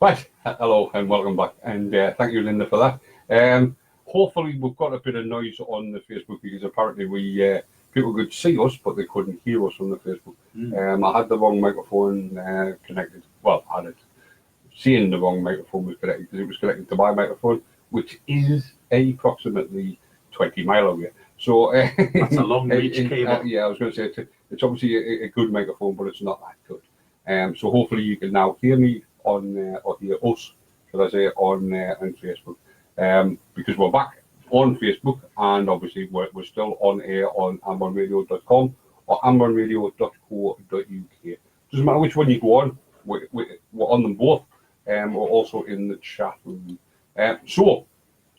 Right, hello and welcome back, and thank you, Linda, for that. Hopefully, we've got a bit of noise on the Facebook because apparently people could see us, but they couldn't hear us on the Facebook. I had the wrong microphone connected. Well, I had it. Seeing the wrong microphone was connected because it was connected to my microphone, which is approximately 20 miles away. So that's a long reach cable. Yeah, I was going to say it's obviously a good microphone, but it's not that good. So hopefully you can now hear me on or hear us, should I say, on Facebook, because we're back on Facebook, and obviously we're still on air on amberradio.com or amberradio.co.uk. Doesn't matter which one you go on, we're on them both. We're also in the chat room. So,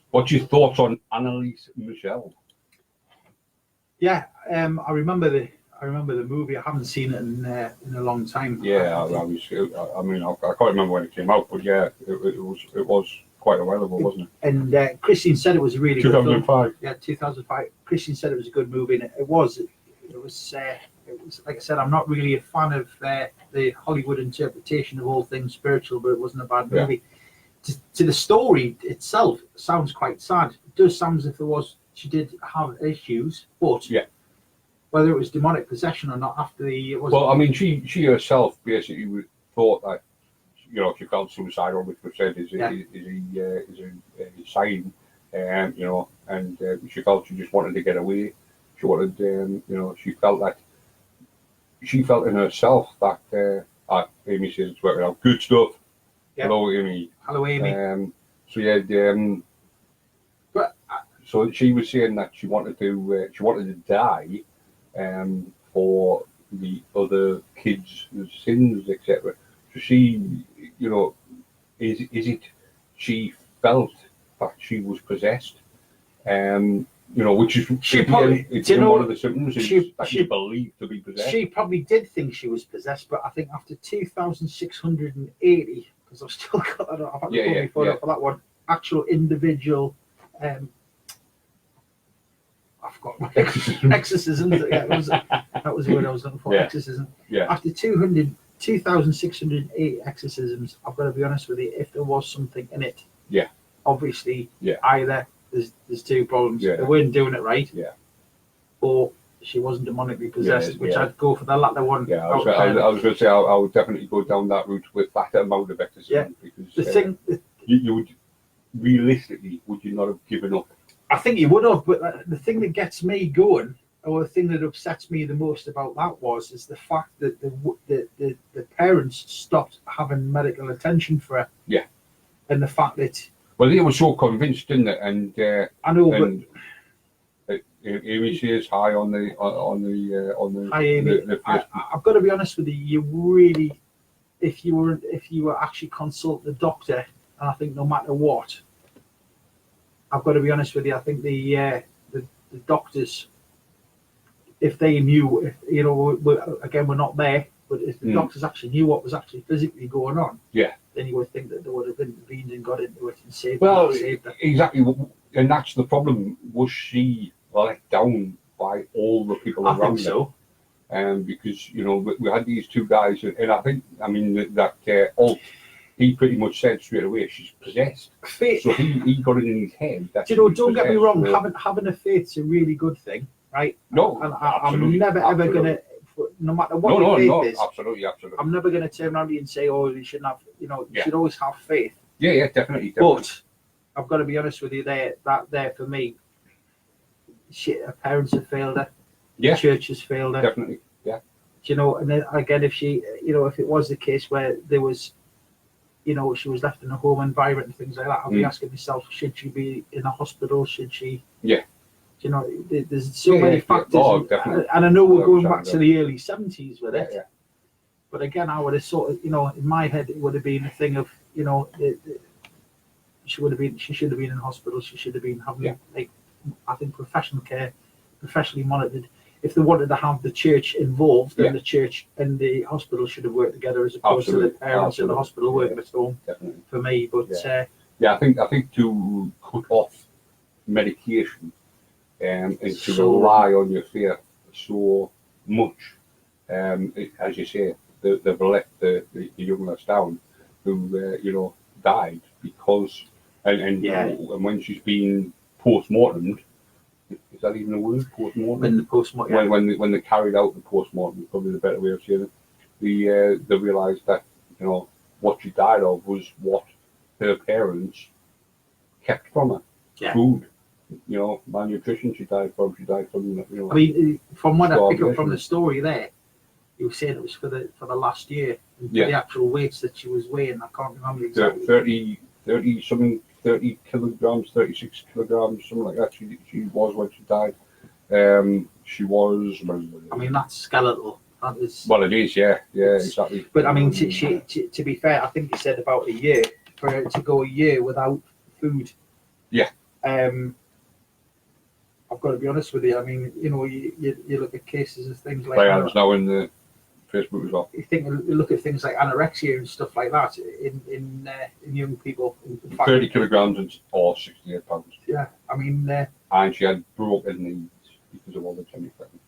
what's your thoughts on Annalise Michel? Yeah, I remember the movie. I haven't seen it in a long time. Yeah, I can't remember when it came out, but yeah, it was quite a while ago, wasn't it? And Christine said it was a really 2005. Good film. Yeah, 2005. Christine said it was a good movie, and it was like I said. I'm not really a fan of the Hollywood interpretation of all things spiritual, but it wasn't a bad movie. Yeah. To the story itself, sounds quite sad. It does sound as if she did have issues, but yeah. Whether it was demonic possession or not after the... Well, I mean, she herself basically thought that, she felt suicidal, which was said is a sign, and she felt she just wanted to get away. She wanted, she felt in herself that, Amy says it's working out. Good stuff. Yeah. Hello, Amy. Hello, Amy. So she was saying that she wanted to die, for the other kids' sins, etc. So she, is it? She felt that she was possessed, which is she probably. One of the symptoms is that she believed to be possessed. She probably did think she was possessed, but I think after 2,680, because I've still got that. I've had to put my phone up for that one. Actual individual. I forgot my exorcism. Yeah, that was the word I was looking for. Yeah. Exorcism. Yeah. After 2,608 exorcisms, I've got to be honest with you. If there was something in it, obviously, either there's two problems. Yeah. They weren't doing it right, or she wasn't demonically possessed, which I'd go for the latter one. Yeah, I was going to say I would definitely go down that route with that amount of exorcism, because the thing you would realistically, would you not have given up? I think you would have, but the thing that gets me going, or the thing that upsets me the most about that is the fact that the parents stopped having medical attention for her. Yeah. And the fact that... Well, they were so convinced, didn't they? And I know, but... Amy says hi on the Hi, Amy. The I've got to be honest with you. You really, if you were actually consult the doctor, and I think no matter what, I've got to be honest with you. I think the doctors, if they knew, we're not there, but if the doctors actually knew what was actually physically going on, then you would think that they would have intervened and got into it and saved her. Exactly, and that's the problem. Was she let down by all the people around her? I think so. Because we had these two guys, and I think that Alt. He pretty much said straight away she's possessed. Faith. So he got it in his head. That don't get me wrong. Having a faith's a really good thing, right? No, and I'm never ever gonna, no matter what your faith is. Absolutely. I'm never gonna turn around and say, "Oh, you shouldn't have." You should always have faith. Yeah, definitely. But I've got to be honest with you. There for me, her parents have failed her. Yeah. The church has failed her. Definitely. Yeah. And then again, if she, if it was the case where there was, she was left in a home environment and things like that, I'll be asking myself, should she be in a hospital? Should she? Yeah. There's so many factors. Oh, definitely. And I know we're going back to the early 70s with it. Yeah. But again, I would have sort of, in my head, it would have been a thing of, she should have been in hospital. She should have been having, I think, professional care, professionally monitored. If they wanted to have the church involved, then the church and the hospital should have worked together, as opposed to the parents in the hospital working at home. Definitely. For me, but I think to cut off medication and to rely on your faith so much, as you say, they've let the young lads down. who died because, and Yeah. and when she's been post-mortemed, is that even a word, post-mortem? When the postmortem, When they carried out the post-mortem, probably the better way of saying it, they realised that what she died of was what her parents kept from her. Yeah. Food, malnutrition. She died from. I mean, from what I pick up starvation. from the story there, you were saying it was for the last year. And Yeah. The actual weights that she was weighing, I can't remember exactly. 30 kilograms, 36 kilograms, something like that. She was when she died. She was. I mean, that's skeletal. That is. Well, it is, yeah, exactly. But I mean, to be fair, I think you said about a year for her to go a year without food. Yeah. I've got to be honest with you. I mean, you look at cases of things like Diane's now in the Facebook as well. you look at things like anorexia and stuff like that in young people. In fact, 30 kilograms or 68 pounds. Yeah, I mean, And she had broken knees because of all the chemotherapy.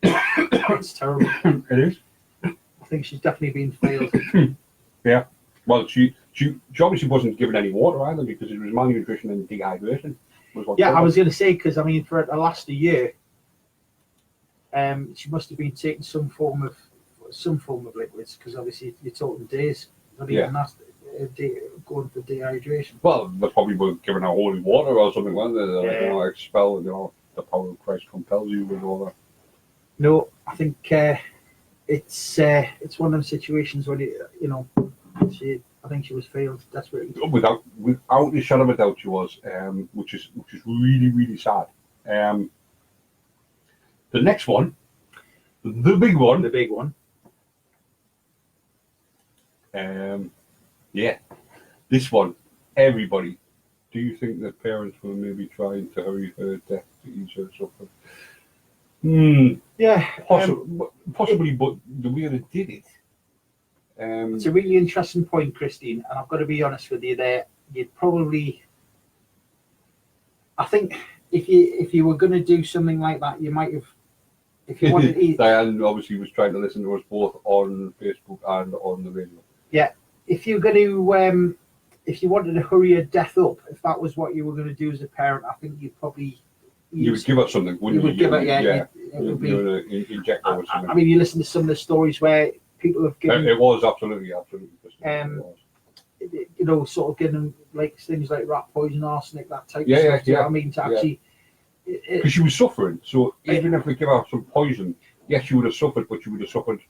it's terrible. It is. I think she's definitely been failed. Yeah. Well, she obviously wasn't given any water either because it was malnutrition and dehydration. Yeah, I was going to say, because I mean, for it to last a year, she must have been taking some form of liquids, because obviously you're talking days, not even that, going for dehydration. Well, they probably were given her holy water or something, weren't they? Yeah. Expel, the power of Christ compels you and all that. No, I think it's one of them situations where I think she was failed desperately. Without a shadow of a doubt, she was, which is really, really sad. The next one, the big one. The big one. Yeah, this one. Everybody, do you think the parents were maybe trying to hurry her death to ease her suffering? Yeah, possibly, but the way they did it. It's a really interesting point, Christine, and I've got to be honest with you there. You'd probably, I think, if you were going to do something like that, you might have, if you wanted to. Diane obviously was trying to listen to us both on Facebook and on the radio. Yeah, if you're going to, if you wanted to hurry her death up, if that was what you were going to do as a parent, I think you'd probably. You would give her something, wouldn't you? You would give her, yeah. It would be. Inject her with something. I mean, you listen to some of the stories where people have given. It was absolutely. Sort of getting like things like rat poison, arsenic, that type of stuff. Yeah. I mean, to actually. Because she was suffering, so even if we give her some poison, yes, she would have suffered, but she would have suffered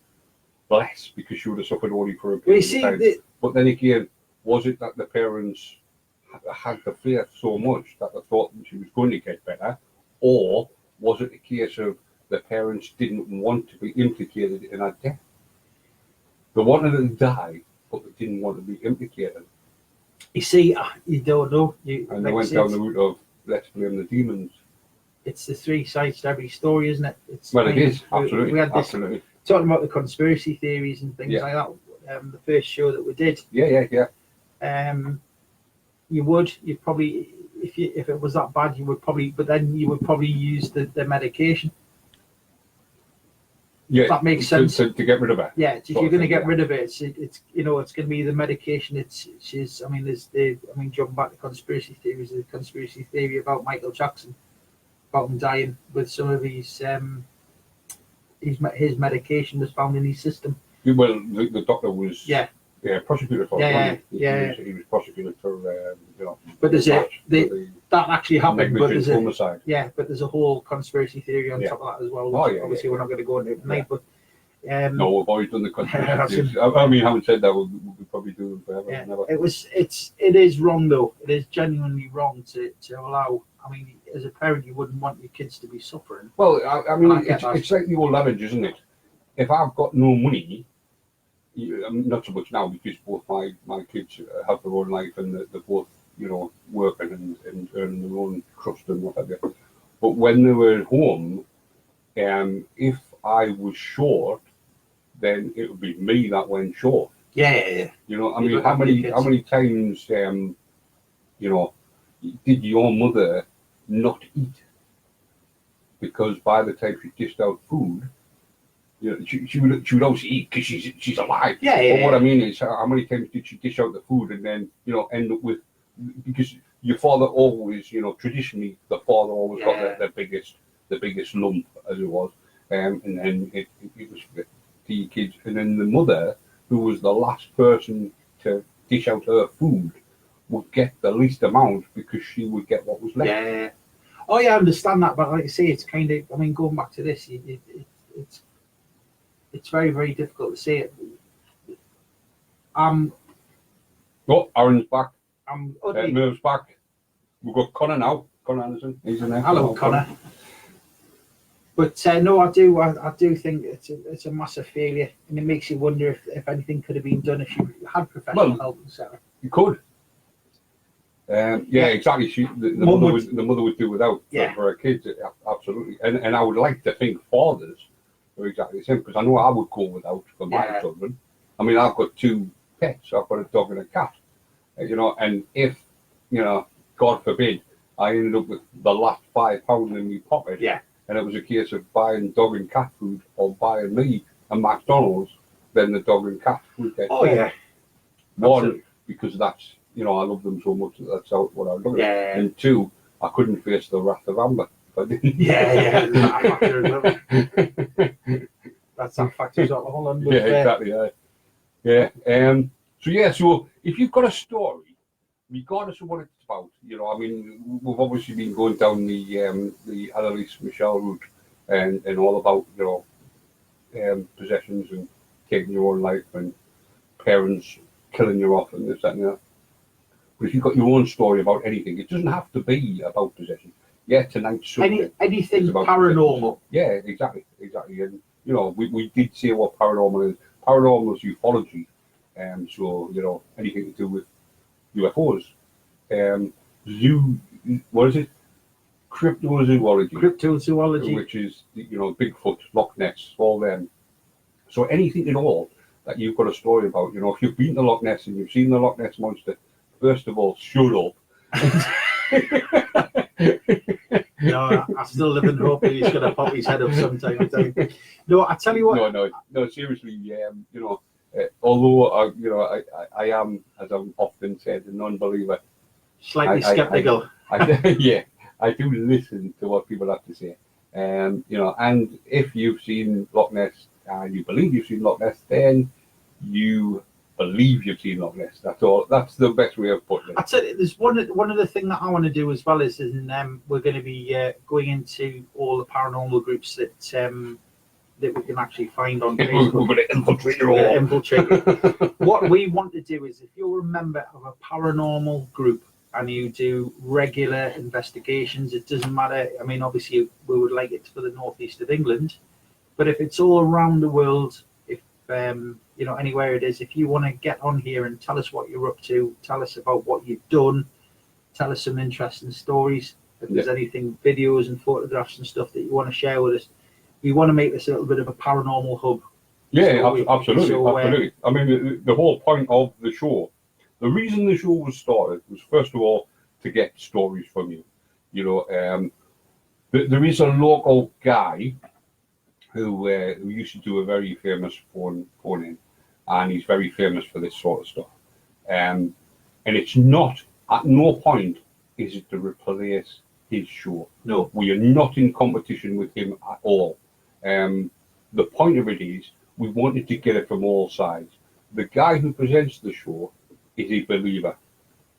less because she would have suffered only for a period of time. But then again, was it that the parents had the fear so much that they thought she was going to get better, or was it a case of the parents didn't want to be implicated in her death? They wanted her to die, but they didn't want to be implicated. You see, you don't know. And they went down the route of let's blame the demons. It's the three sides to every story, isn't it? It is, absolutely. We had this, talking about the conspiracy theories and things like that, the first show that we did. Yeah. You'd probably, if it was that bad, but then you would probably use the medication. Yeah, that makes sense. To get rid of it. Yeah, if you're going to get rid of it, it's going to be the medication. Jumping back to conspiracy theories, the conspiracy theory about Michael Jackson, about him dying with some of his medication was found in his system. Well, the doctor was prosecuted for it. He was prosecuted for But there's that actually happened. But there's homicide. But there's a whole conspiracy theory on top of that as well. Which obviously, we're not going to go into it tonight. But no, we've always done the conspiracy theories. I mean, having said that, we'll probably do them forever. Yeah. Never. It is wrong though. It is genuinely wrong to allow. I mean, as a parent, you wouldn't want your kids to be suffering. Well, I mean, it's like the old adage, isn't it? If I've got no money, not so much now because both my kids have their own life and they're both working and earning their own crust and whatever. But when they were at home, if I was short, then it would be me that went short. Yeah. I mean, how many times did your mother not eat because by the time she dished out food, You know, she would obviously eat because she's alive. Yeah, But yeah. what I mean is, how many times did she dish out the food and then, you know, end up with, because your father always, you know, traditionally the father always got the biggest lump, as it was, and then it was to your kids, and then the mother, who was the last person to dish out her food, would get the least amount because she would get what was left. Yeah. Oh yeah, I understand that, but like I say, it's kind of. I mean, going back to this, it's very, very difficult to say it. Oh, Aaron's back. Uddy. Merv's back. We've got Connor now. Connor Anderson. He's in there. Hello, Connor. But no, I do think it's a massive failure, and it makes you wonder if anything could have been done if she had professional help, etc. You could. Yeah, exactly. The mother would do without for her kids, absolutely. And I would like to think fathers are exactly the same, because I know I would go without for my children. I mean, I've got 2 pets. I've got a dog and a cat. You know, and if, you know, God forbid, I ended up with the last £5 in my pocket, and it was a case of buying dog and cat food or buying me a McDonald's, then the dog and cat would get one, because that's, you know, I love them so much that's what I love. Yeah. And 2, I couldn't face the wrath of Amber. That's that factors out of Holland. Yeah, exactly. So if you've got a story, regardless of what it's about, you know, I mean, we've obviously been going down the Annalise Michelle route and all about, you know, possessions and taking your own life and parents killing you off and this, that, and that. But if you've got your own story about anything, it doesn't have to be about possession. Yeah, tonight's subject anything paranormal. Yeah, exactly. And you know, we did say what paranormal is. Paranormal is ufology, so you know, anything to do with UFOs. What is it? Cryptozoology, which is, you know, Bigfoot, Loch Ness, all them. So anything at all that you've got a story about, you know, if you've been to Loch Ness and you've seen the Loch Ness monster, first of all, shut up. No, I still live in hope that he's going to pop his head up sometime. No, I tell you what. No, seriously, you know, although I am, as I've often said, a non-believer. Slightly skeptical. I do listen to what people have to say. You know, and if you've seen Loch Ness and you believe you've seen Loch Ness, then you believe you've seen Loch Ness. That's all. That's the best way of putting it. I'd say there's one of the things that I want to do as well is we're going to be going into all the paranormal groups that we can actually find on Facebook. We're going to infiltrate it all. Infiltrate. What we want to do is, if you're a member of a paranormal group and you do regular investigations, it doesn't matter. I mean, obviously we would like it for the northeast of England, but if it's all around the world, if you know, anywhere it is, if you want to get on here and tell us what you're up to, tell us about what you've done, tell us some interesting stories. If there's anything, videos and photographs and stuff that you want to share with us, we want to make this a little bit of a paranormal hub. Yeah, absolutely. I mean, the whole point of the show, the reason the show was started was, first of all, to get stories from you. You know, there is a local guy who used to do a very famous phone in, and he's very famous for this sort of stuff. And it's not, at no point is it to replace his show. No, we are not in competition with him at all. The point of it is, we wanted to get it from all sides. The guy who presents the show is a believer,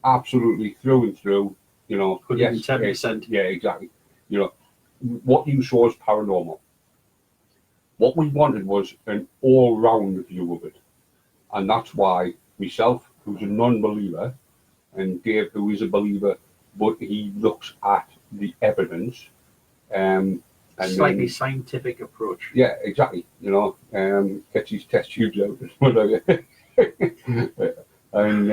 absolutely through and through. You know, 110%. Yeah, exactly. You know, what you saw is paranormal. What we wanted was an all-round view of it, and that's why myself, who's a non-believer, and Dave, who is a believer, but he looks at the evidence, and slightly scientific approach. Yeah, exactly. You know, gets his test tubes out and whatever. And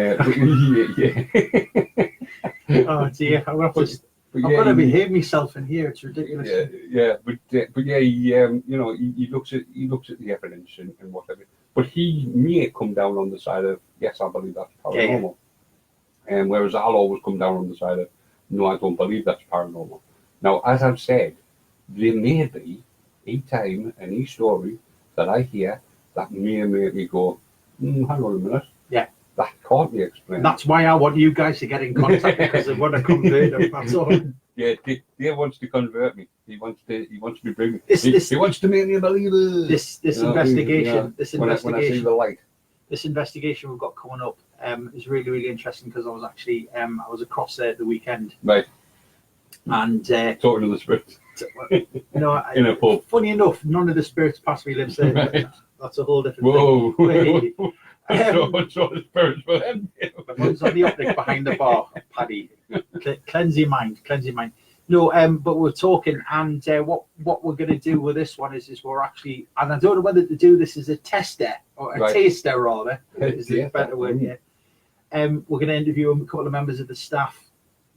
oh dear, I've got to behave myself in here. It's ridiculous. But you know, he looks at the evidence and whatever. But he may come down on the side of, yes, I believe that's paranormal. And whereas I'll always come down on the side of, no, I don't believe that's paranormal. Now, as I've said, there may be a time and a story that I hear that may make me go, hang on a minute. Yeah. That can't be explained. That's why I want you guys to get in contact because I want to convert them. That's all. Yeah, Dave wants to convert me. He wants to bring me. This- He wants to make me a believer. This You know, investigation, this when I see investigation, the light. this investigation we've got coming up is really, really interesting because I was actually I was across there at the weekend Right. and Talking to the spirits. you know, In a pub. funny enough, none of the spirits past me lives there. Right. That's a whole different Whoa. thing. So the spirits for them. The one's on the optic behind the bar, Paddy. Cleanse your mind, cleanse your mind. No, but we're talking, and what we're going to do with this one is we're actually, and I don't know whether to do this as a tester or a Right. taster rather, is the Yeah. better word. Yeah. We're going to interview a couple of members of the staff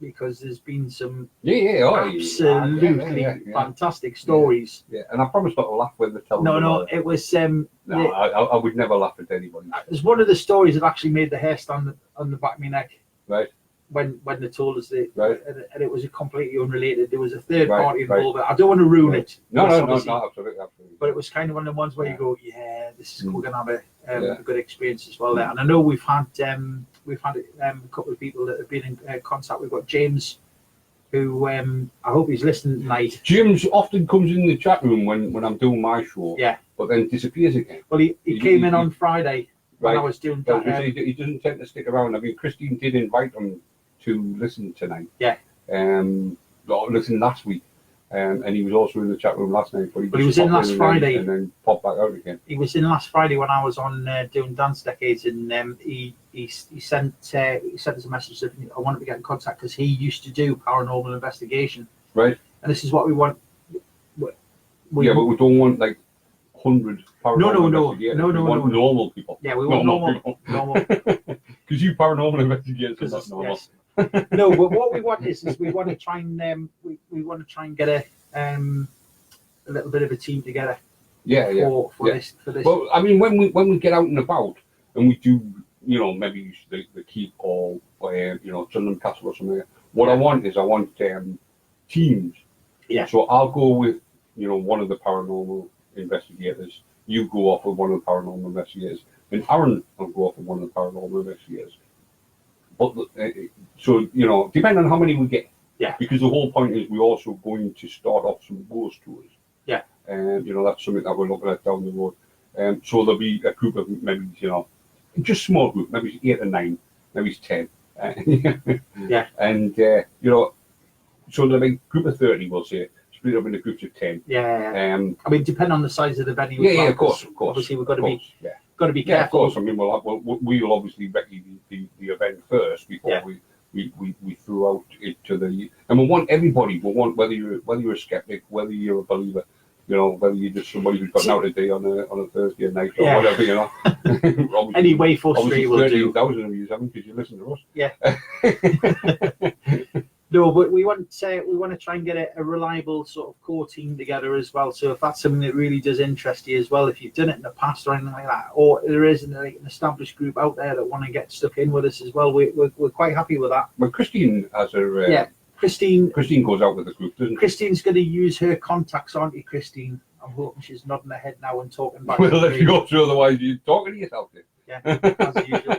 because there's been some absolutely fantastic stories. Yeah, and I promise not to laugh when they tell them. No, it was No, I would never laugh at anybody. it's one of the stories that actually made the hair stand on the back of my neck. Right. When they told us that, Right. and it was completely unrelated. There was a third Right, party right. involved. I don't want to ruin it. No, Yes, no, obviously. absolutely. But it was kind of one of the ones where you go, yeah, this is we're gonna have Yeah. a good experience as well there. And I know we've had a couple of people that have been in contact. We've got James, who I hope he's listening tonight. James often comes in the chat room when I'm doing my show. Yeah. But then disappears again. Well, he came in on Friday when Right. I was doing So that. he doesn't tend to stick around. I mean, Christine did invite him to listen tonight. Yeah. Listen last week. And he was also in the chat room last night. But he was just in popped last and Friday. and then popped back out again. He was in last Friday when I was on doing Dance Decades, and he sent us a message that I wanted to get in contact because he used to do paranormal investigation. Right. And this is what we want. But we don't want like 100 paranormal No. investigators. No, we want no. normal people. Yeah, we want normal. Because you paranormal investigators are not Because normal. yes. No, but what we want is we want to try and we want to try and get a little bit of a team together for this. Well, I mean, when we get out and about and we do, maybe use the keep or Sunderland Castle or something. What I want teams. Yeah. So I'll go with one of the paranormal investigators. You go off with one of the paranormal investigators, and Aaron will go off with one of the paranormal investigators. But so depending on how many we get. Yeah. Because the whole point is we're also going to start off some ghost tours. Yeah. And that's something that we're looking at down the road. So there'll be a group of maybe just small group, maybe 8 or 9, maybe 10. Yeah. And so there'll be a group of 30, we'll say, split up into groups of 10. Yeah. I mean, depending on the size of the venue. Yeah, of course. Obviously, we've got to be Yeah, of careful. course. I mean, we'll obviously recce the event first before we throw out into the. And we want everybody. We want whether you're a skeptic, whether you're a believer, whether you're just somebody who's got out a day on a Thursday night or whatever, Anyway, for free will do. 13,000 of you haven't because you listen to us. Yeah. No, but we want to try and get a reliable sort of core team together as well. So if that's something that really does interest you as well, if you've done it in the past or anything like that, or there is an established group out there that want to get stuck in with us as well, we're quite happy with that. Well, Christine has her. Christine goes out with the group, doesn't she? Christine's going to use her contacts, aren't you, Christine? I'm hoping she's nodding her head now and talking back. Well, if you go through, otherwise you're talking to yourself. Yeah, as usual.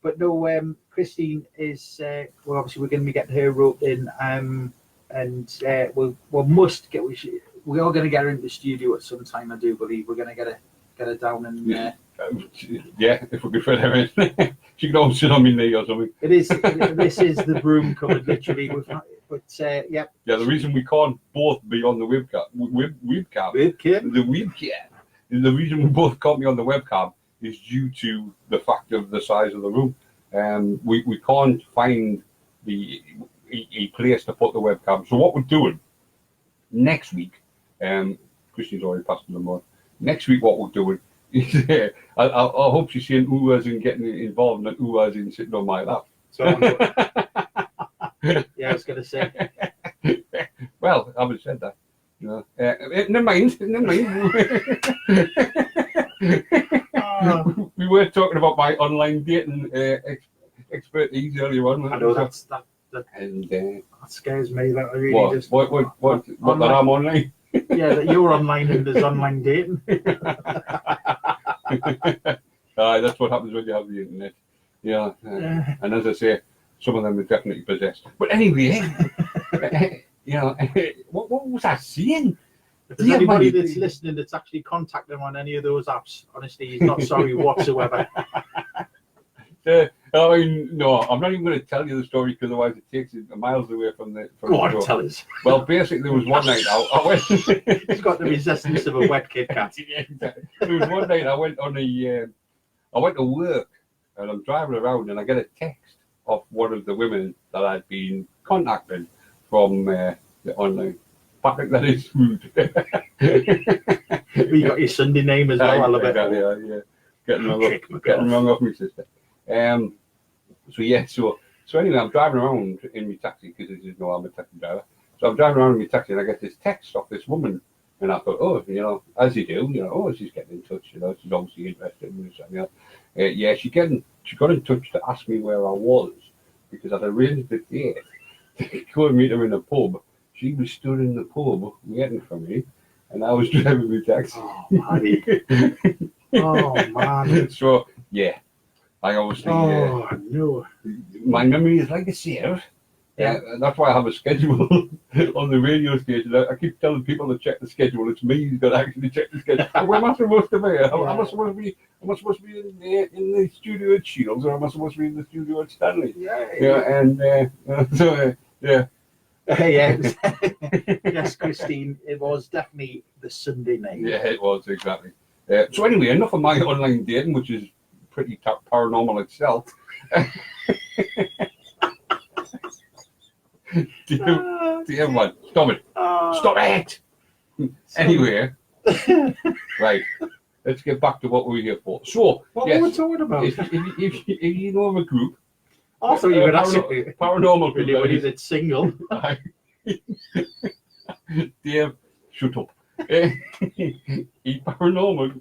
But no, Christine is. Well, obviously, we're going to be getting her roped in, and we are going to get her into the studio at some time. I do believe we're going to get her down and. Yeah, if we could fit her in, she could always sit on my knee or something. It is. This is the broom cupboard, literally. But yeah. Yeah, the reason we can't both be on the webcam, the reason we both can't be on the webcam is due to the fact of the size of the room. We can't find a place to put the webcam. So what we're doing next week, Christian's already passed the more. Next week, what we're doing is I hope she's seeing who was in getting involved and who was in sitting on my lap. So yeah, I was going to say. Well, I haven't said that. Never mind. We were talking about my online dating expertise earlier on. I know that and scares me. That really does. What that I'm online? Yeah, that you're online and there's online dating. That's what happens when you have the internet. Yeah, and as I say, some of them are definitely possessed. But anyway, what was I saying? If there's anybody that's listening that's actually contacted him on any of those apps, honestly, he's not sorry whatsoever. I mean, no, I'm not even going to tell you the story because otherwise it takes it miles away from the. Go on, tell us. Well, basically, there was one night I went. He's got the resistance of a wet Kit Kat. There was one night I went to work and I'm driving around and I get a text of one of the women that I'd been contacting from the online. Patrick, that is rude. You got your Sunday name as well, I love it. Yeah. Getting wrong off my sister. So anyway, I'm driving around in my taxi because as you know, I'm a taxi driver. So I'm driving around in my taxi and I get this text off this woman, and I thought, oh, as you do, she's getting in touch, she's obviously interested in this. She got in touch to ask me where I was because I'd arranged a date to go and meet her in a pub. She was stood in the pub waiting for me, and I was driving my taxi. Oh, Paddy. Oh, man. So, yeah. I obviously, no. My memory is like a sieve. And that's why I have a schedule on the radio station. I keep telling people to check the schedule. It's me who's got to actually check the schedule. Where am I supposed to be? Am I supposed to be in the studio at Shields, or am I supposed to be in the studio at Stanley? Yes, Christine, it was definitely the Sunday night. Yeah, it was, exactly. So anyway, enough of my online dating, which is pretty paranormal itself. Dear one, stop it. Stop it! Anyway, right, let's get back to what we were here for. So, what were we talking about? If you know of a group, I thought you were asking paranormal group, anybody that's single. Dave, shut up. Paranormal,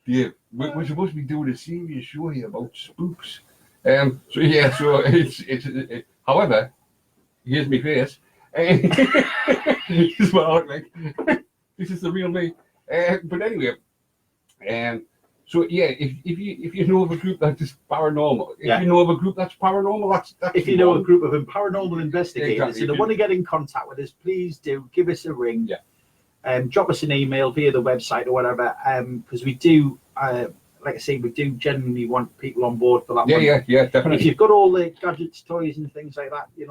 Dave, we're supposed to be doing a serious show here about spooks. So it's however, here's my face. This is what I look like. This is the real me. But anyway, so yeah, if you know of a group that's paranormal, you know of a group that's paranormal, that's if you know a group of paranormal investigators exactly. and want to get in contact with us, please do give us a ring. Yeah. Drop us an email via the website or whatever. Because we do, like I say, we do genuinely want people on board for that. Yeah, definitely. If you've got all the gadgets, toys, and things like that, the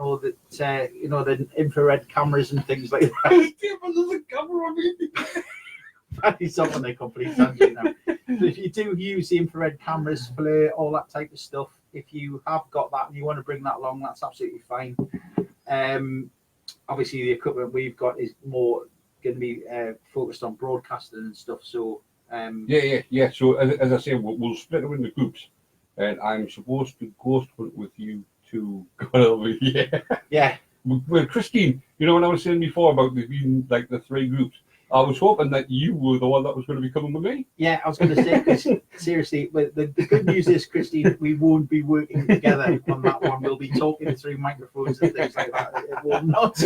infrared cameras and things like that. There's a camera on me. He's up on a complete tangent now. So if you do use the infrared cameras, flare, all that type of stuff, if you have got that and you want to bring that along, that's absolutely fine. Obviously, the equipment we've got is more going to be focused on broadcasting and stuff. So yeah. So as I say, we'll split them into groups, and I'm supposed to ghost hunt with you two. Yeah. Well, Christine, you know what I was saying before about there being like the three groups. I was hoping that you were the one that was going to be coming with me. Yeah, I was going to say, because seriously, but the good news is, Christine, we won't be working together on that one. We'll be talking through microphones and things like that. It will not.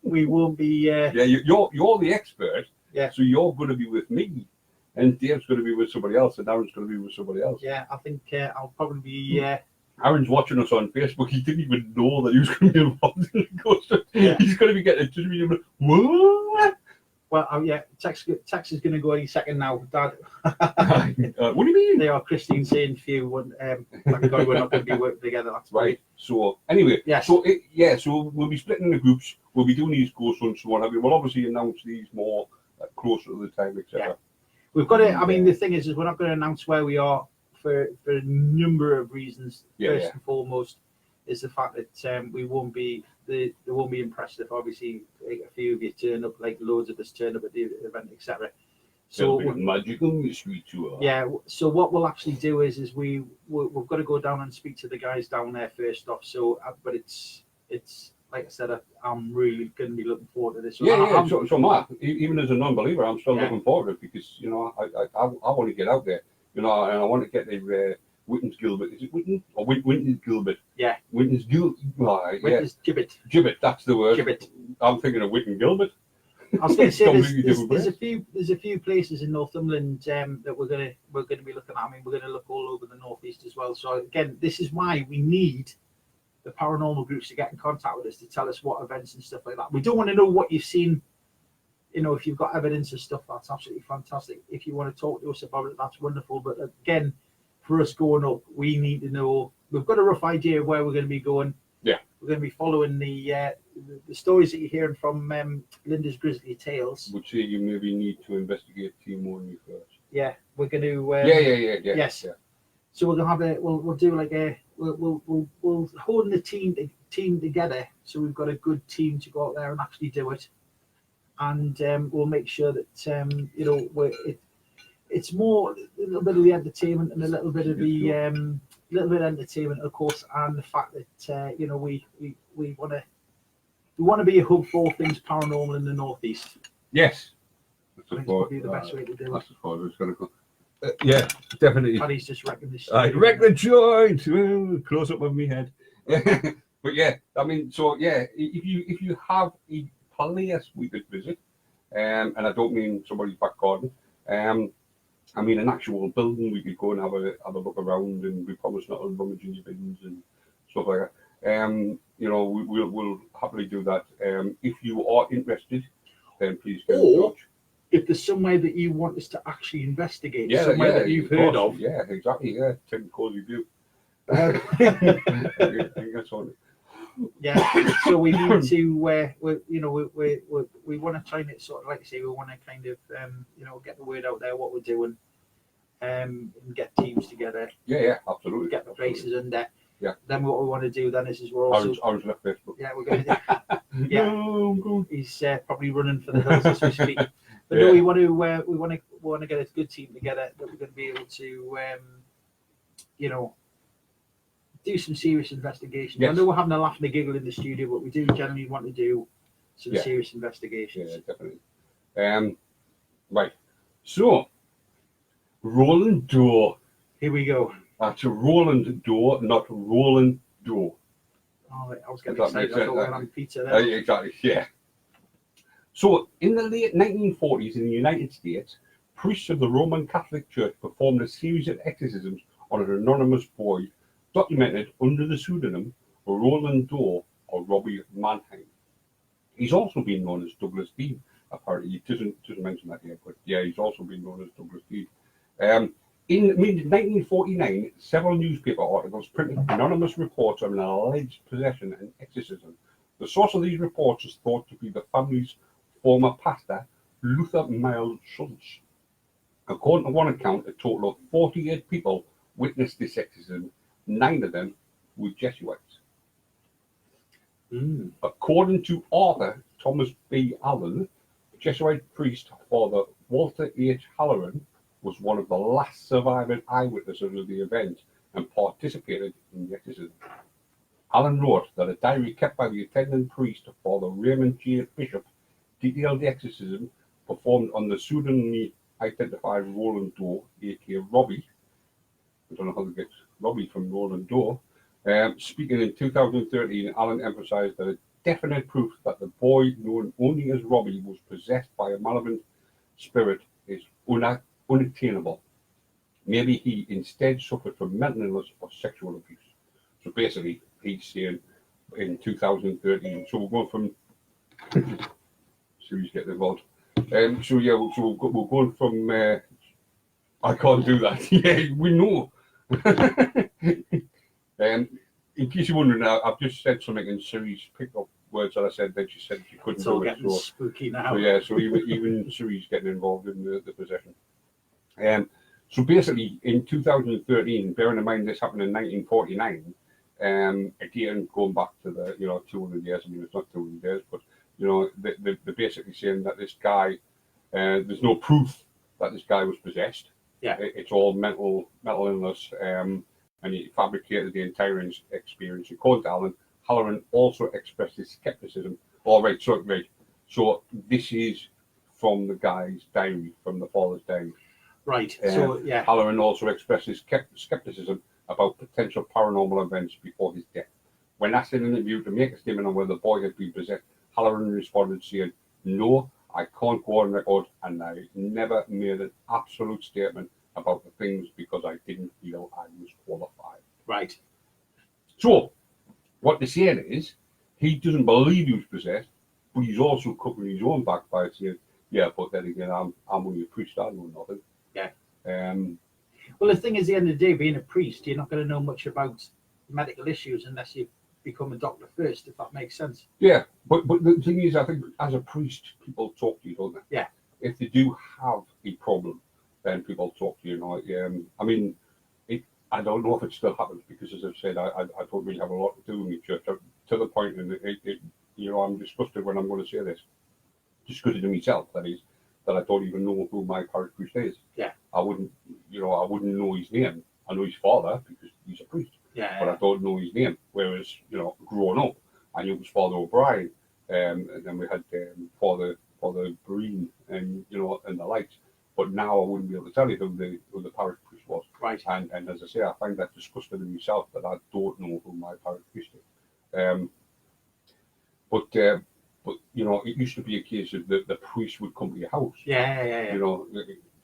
We won't be. Yeah, you're the expert. Yeah. So you're going to be with me, and Dave's going to be with somebody else, and Aaron's going to be with somebody else. Yeah, I think I'll probably be. Aaron's watching us on Facebook. He didn't even know that he was going to be involved in the ghost. Yeah. He's going to be getting into me. What? Well, text is going to go any second now, Dad. What do you mean? They are Christine saying few. Thank God we're not going to be working together. That's right. So anyway, yes. So we'll be splitting the groups. We'll be doing these ghost hunts and what have you. We'll obviously announce these more closer to the time, etc. Yeah. We've got it. I mean, the thing is we're not going to announce where we are for a number of reasons. First and foremost is the fact that we won't be. They won't be impressed if obviously a few of you turn up, like loads of us turn up at the event, etc. So magical mystery tour. Yeah. So what we'll actually do is we've got to go down and speak to the guys down there first off. So, but it's like I said, I'm really going to be looking forward to this. So Mark, even as a non-believer, I'm still looking forward to it because I want to get out there, and I want to get the. Witten's Gilbert. Is it Witten? Or Witten's Gilbert? Yeah. Witten's Gilbert. Right, Witten's Gibbet. Gibbet, that's the word. Gibbet. I'm thinking of Witten Gilbert. I was going to say Completely there's different a few places in Northumberland that we're gonna be looking at. I mean, we're going to look all over the northeast as well. So again, this is why we need the paranormal groups to get in contact with us to tell us what events and stuff like that. We don't want to know what you've seen. You know, if you've got evidence of stuff, that's absolutely fantastic. If you want to talk to us about it, that's wonderful. But again, for us going up, we need to know. We've got a rough idea of where we're going to be going. Yeah. We're going to be following the stories that you're hearing from Linda's Grizzly Tales. Would say you maybe need to investigate team only first. Yeah, we're going to. Yeah. Yes. Yeah. So we're gonna have we'll do like we'll hold the team together. So we've got a good team to go out there and actually do it, and we'll make sure that you know it's more a little bit of the entertainment and a little bit of the little bit of entertainment, of course, and the fact that you know we want to be a hub for all things paranormal in the northeast. Yes. I think it's probably the best way to do it. That's as far as it's going to go. Yeah, definitely. Paddy's just wrecking this. I wreck the joint. Close up of my head. But yeah, I mean, so yeah, if you have a place we could visit, and I don't mean somebody's back garden, I mean an actual building we could go and have a look around, and we promise not to rummage in your bins and stuff like that. You know, we'll happily do that. If you are interested, then please get in touch. If there's somewhere that you want us to actually investigate, somewhere that you've heard of. Yeah, exactly. Yeah, Tim Cozy View. Yeah, so we need to, we want to try and sort of, like I say, we want to kind of, get the word out there what we're doing, and get teams together. Yeah, absolutely. Get the places under. Yeah. Then what we want to do then is we're also Orange left Facebook. Yeah, we're going to. Yeah, no, he's probably running for the hills as we speak. But no, we want to get a good team together that we're going to be able to, do some serious investigations. Yes. I know we're having a laugh and a giggle in the studio, but we do generally want to do some serious investigations. Yeah, definitely. Right. So, Roland Door. Here we go. That's a Roland Door, not Roland Door. Oh, I was getting excited. I thought we were having pizza there. Exactly, yeah. So, in the late 1940s in the United States, priests of the Roman Catholic Church performed a series of exorcisms on an anonymous boy, documented under the pseudonym Roland Door or Robbie Mannheim. He's also been known as Douglas Dean. Apparently, he doesn't mention that here, but yeah, he's also been known as Douglas Dean. In mid-1949, several newspaper articles printed anonymous reports of an alleged possession and exorcism. The source of these reports is thought to be the family's former pastor, Luther Miles Schultz. According to one account, a total of 48 people witnessed this exorcism, 9 of them were Jesuits. According to author Thomas B. Allen, Jesuit priest Father Walter H. Halloran was one of the last surviving eyewitnesses of the event and participated in the exorcism. Allen wrote that a diary kept by the attendant priest, Father Raymond J. Bishop, detailed the exorcism performed on the pseudonymly identified Roland Door, aka Robbie. I don't know how to get Robbie from Roland Door. Speaking in 2013, Allen emphasized that a definite proof that the boy known only as Robbie was possessed by a malevolent spirit is unattainable. Maybe he instead suffered from mental illness or sexual abuse. So basically, he's saying in 2013. So we're going from. Siri's getting involved. So we're going from. I can't do that. Yeah, we know. In case you're wondering, I've just said something and Siri's picked up words that I said. Then she said she couldn't It's all do it. getting spooky now. So even Siri's getting involved in the possession. So basically, in 2013, bearing in mind this happened in 1949, again going back to the 200 years. I mean, it's not 200 years, but they're basically saying that this guy, there's no proof that this guy was possessed. Yeah, it's all mental illness, and he fabricated the entire experience. According to Allen, Halloran also expressed his skepticism. So this is from the guy's diary, from the father's diary. Right. Halloran also expressed his skepticism about potential paranormal events before his death. When asked in an interview to make a statement on whether the boy had been possessed, Halloran responded saying, "No, I can't go on record, and I never made an absolute statement about the things because I didn't feel I was qualified. Right. So, what they're saying is, he doesn't believe he was possessed, but he's also covering his own back by saying, yeah, but then again, I'm only a priest, I know nothing. Yeah. Well, the thing is, at the end of the day, being a priest, you're not going to know much about medical issues unless you become a doctor first, if that makes sense. Yeah, but the thing is, I think as a priest, people talk to you, don't they? Yeah. If they do have a problem, then people talk to you. I mean, I don't know if it still happens because, as I've said, I don't really have a lot to do with church to the point, and I'm disgusted when I'm going to say this, disgusted to myself, that is, that I don't even know who my parish priest is. Yeah. I wouldn't know his name. I know his father because he's a priest. Yeah. But I don't know his name. Whereas, growing up, I knew it was Father O'Brien, and then we had Father Breen, and and the likes. But now I wouldn't be able to tell you who the parish priest was. Right. And as I say, I find that disgusting in myself that I don't know who my parish priest is. But it used to be a case of the priest would come to your house. Yeah.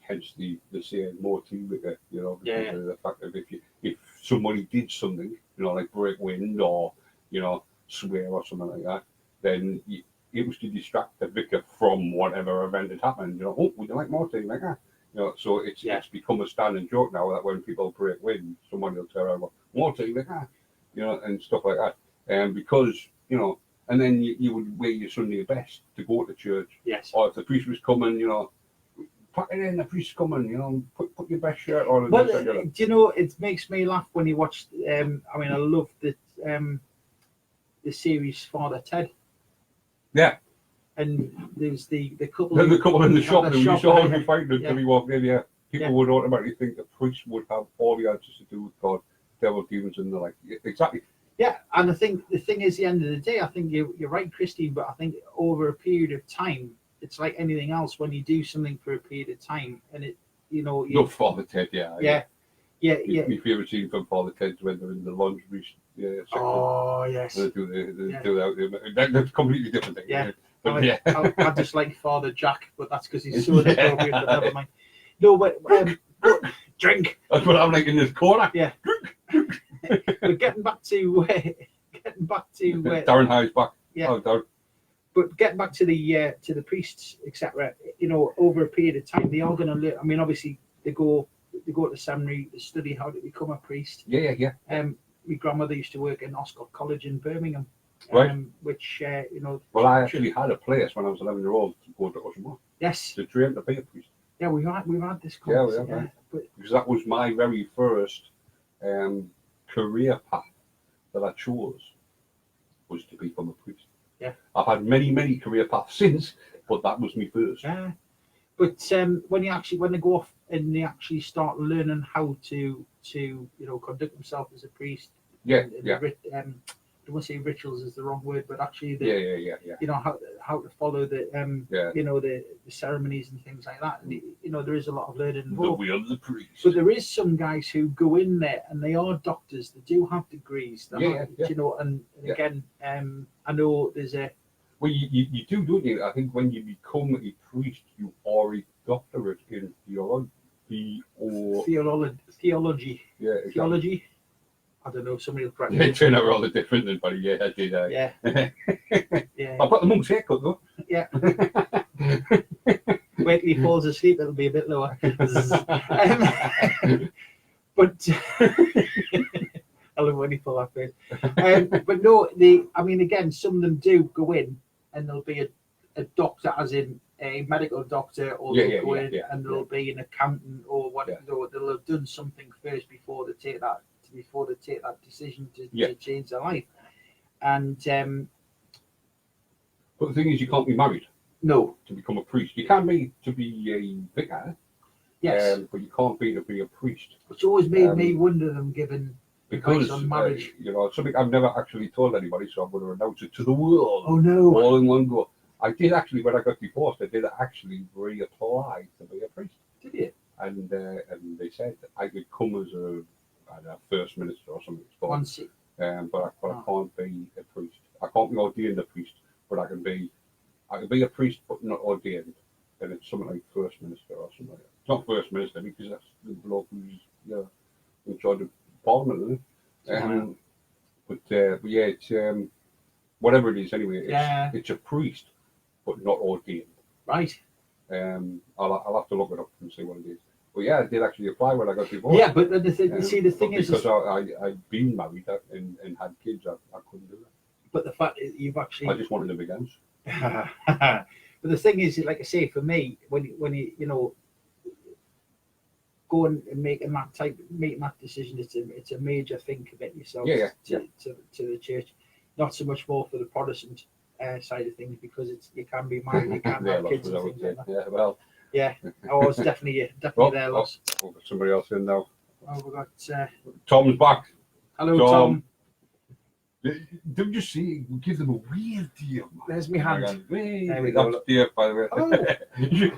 Hence the saying more tea liquor, because Yeah. of the fact that if somebody did something, like break wind or, swear or something like that, then it was to distract the vicar from whatever event had happened. Oh, would you like more tea liquor? So it's become a standing joke now that when people break wind, someone will turn around, well, more tea liquor, and stuff like that. Because, and then you would wear your Sunday best to go to church. Yes. Or if the priest was coming, pack it in, the priest's coming, put your best shirt on. Well, do you know, it makes me laugh when you watch, I love the series Father Ted. Yeah. And there's the couple. There's a couple in the shop who used to always be fighting until he walked in, People would automatically think the priest would have all the answers to do with God, devil, demons, and the like. Exactly. Yeah, and I think the thing is, at the end of the day, I think you're right, Christine, but I think over a period of time, it's like anything else. When you do something for a period of time, and No, Father Ted, yeah. My favourite scene from Father Ted's when they're in the lingerie section. Oh yes. They do that. That's a completely different thing. Yeah. But I just like Father Jack, but that's because he's so inappropriate. But never mind. No, but drink. That's what I'm like in this corner. Yeah. But getting back to Darren High's back. Yeah. Oh, Darren. But getting back to the priests, etc. Over a period of time, they are going to learn. I mean, obviously, they go to seminary, they study how to become a priest. Yeah. My grandmother used to work in Oscott College in Birmingham. Right. Which Well, I actually had a place when I was 11-year-old to go to Ushermore. Yes. To train to be a priest. Yeah, we've had this conversation. Yeah, we have. Yeah. Because that was my very first career path that I chose, was to become a priest. Yeah. I've had many career paths since, but that was my first. Yeah. But when they go off and they actually start learning how to conduct themselves as a priest. Yeah. I don't want to say rituals is the wrong word, but actually how to follow the the ceremonies and things like that. And there is a lot of learning involved. The way of the priest. But there is some guys who go in there and they are doctors. They do have degrees. And again, I know there's a. Well, you do, don't you? I think when you become a priest, you are a doctorate in theology. Theology. Yeah, exactly. Theology. I don't know. Somebody will correct me. They turn out rather different than buddy. Yeah, I did. Yeah. Yeah. I've got the monk's haircut though. Yeah. Wait till he falls asleep, it'll be a bit lower. But I love when he pull that face. But no, again, some of them do go in and they'll be a doctor, as in a medical doctor, or they'll go in and they'll be an accountant or what. They'll have done something first before they take that decision to change their life. And but the thing is, you can't be married. No. To become a priest, you can be to be a vicar. Yes. But you can't be to be a priest. Which always made me wonder them giving advice on marriage. Something I've never actually told anybody, so I'm going to announce it to the world. Oh no! All in one go. I did actually, when I got divorced, I did actually reapply to be a priest. Did you? And they said I could come as a first minister or something. But I can't be a priest. I can't be ordained a priest, but I I could be a priest but not ordained, and it's something like First Minister or something like that. It's not First Minister because that's the bloke who's in charge of Parliament, isn't it? But yeah, it's whatever it is anyway. It's a priest but not ordained. Right. I'll have to look it up and see what it is. But yeah, I did actually apply when I got divorced. Yeah, but the thing is, because I've been married and had kids, I couldn't do that. But the fact that you've actually, I just wanted a big house. but the thing is, like I say, for me, when you go and making that decision, it's a major thing committing yourself to the church, not so much more for the Protestant side of things, because you can be married, you can have kids and things like that. Yeah, well. Yeah, oh, it's definitely there, loss. We've got somebody else in now. Oh, we've got Tom's back. Hello, Tom. Don't you see? Give them a weird deal. There's my hand. There we go. That's Dave, by the way. You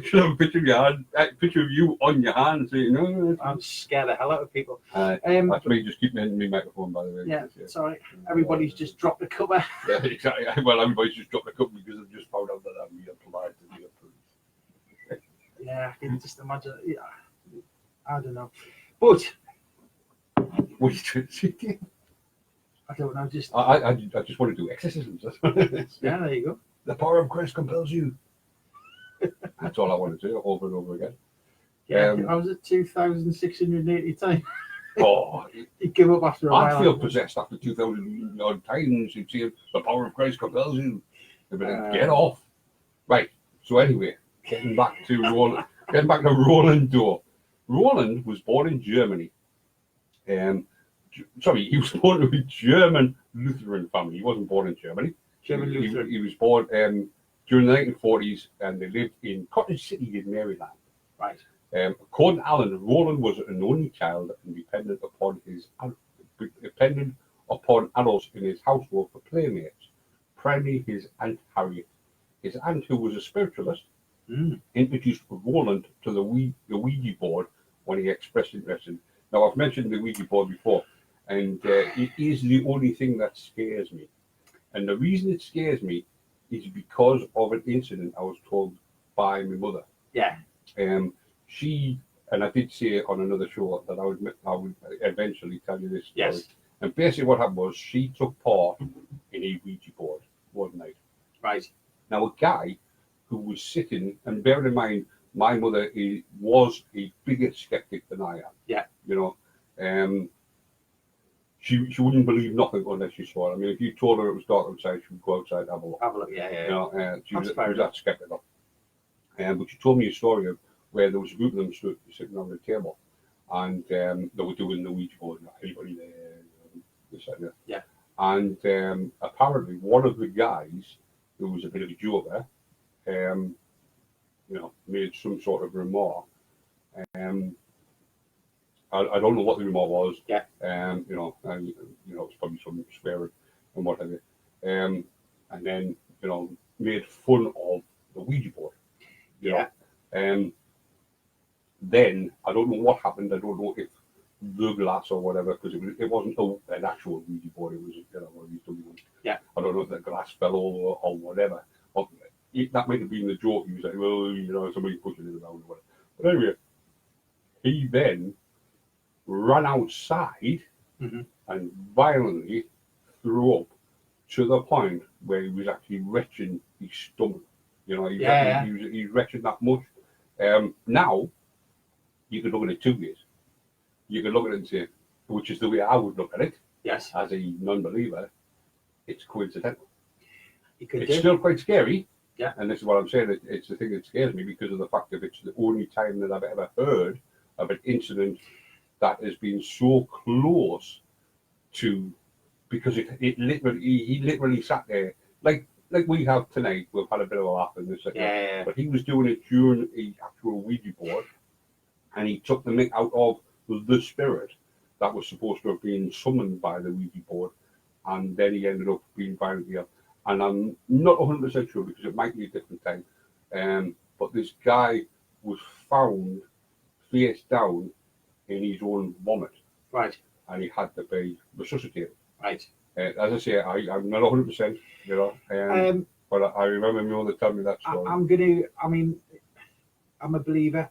should have a picture of your hand, a picture of you on your hand, so you know. I'm scared the hell out of people. That's me. Just keep me microphone, by the way. Yeah, sorry. Everybody's just dropped the cover. Yeah, exactly. Well, everybody's just dropped the cover because they've just found out that I'm applied to be approved. Yeah, I can just imagine. Yeah, I don't know, but what are you trying to say? I don't know. Just I just want to do exorcisms. That's what it is. Yeah, there you go. The power of Christ compels you. That's all I want to do over and over again. Yeah, I was at 2,680 times. Oh, you give up after a while. I feel possessed after 2,000 odd times. You see, the power of Christ compels you. Get off. Right. So anyway, getting back to Roland Doe. Roland was born in Germany. Sorry, he was born to a German Lutheran family. He wasn't born in Germany. German Lutheran. He was born during the 1940s, and they lived in Cottage City in Maryland. Right. According to Alan, Roland was an only child and dependent upon adults in his household for playmates, primarily his Aunt Harriet. His aunt, who was a spiritualist, introduced Roland to the Ouija board when he expressed interest in. Now, I've mentioned the Ouija board before, and it is the only thing that scares me. And the reason it scares me is because of an incident I was told by my mother. Yeah. She, and I did say on another show that I would eventually tell you this story. Yes. And basically what happened was she took part in a Ouija board one night. Right. Now, a guy who was sitting, and bear in mind, my mother was a bigger skeptic than I am. Yeah. You know, she wouldn't believe nothing unless she saw it. I mean, if you told her it was dark outside, she would go outside and have a look. Have a look, yeah. You know, she was that skeptical. But she told me a story of where there was a group of them sitting on the table, and they were doing the Ouija board. Anybody there? This and that. Yeah. And apparently, one of the guys who was a bit of a joker, made some sort of remark. I don't know what the remark was. Yeah. It's probably some swearing and whatever. And then, made fun of the Ouija board. You know. Then I don't know what happened. I don't know if the glass or whatever, because it wasn't an actual Ouija board. It was one of these dummy ones. Yeah. I don't know if the glass fell over or whatever. That might have been the joke. He was like, well, somebody pushing it around or whatever. But anyway, he then ran outside and violently threw up to the point where he was actually retching his stomach. He was retching that much. Now, you could look at it two ways. You could look at it and say, which is the way I would look at it, yes, as a non-believer, it's coincidental. It's still quite scary. Yeah. And this is what I'm saying. It's the thing that scares me because of the fact that it's the only time that I've ever heard of an incident that has been so close to, because he literally sat there like we have tonight. We've had a bit of a laugh in this. Yeah. But he was doing it during the actual Ouija board, and he took the mick out of the spirit that was supposed to have been summoned by the Ouija board, and then he ended up being violently ill. And I'm not 100% sure because it might be a different time. But this guy was found face down in his own vomit. Right. And he had to be resuscitated. Right. As I say, I'm not 100%, but I remember my mother telling me that story. I'm a believer.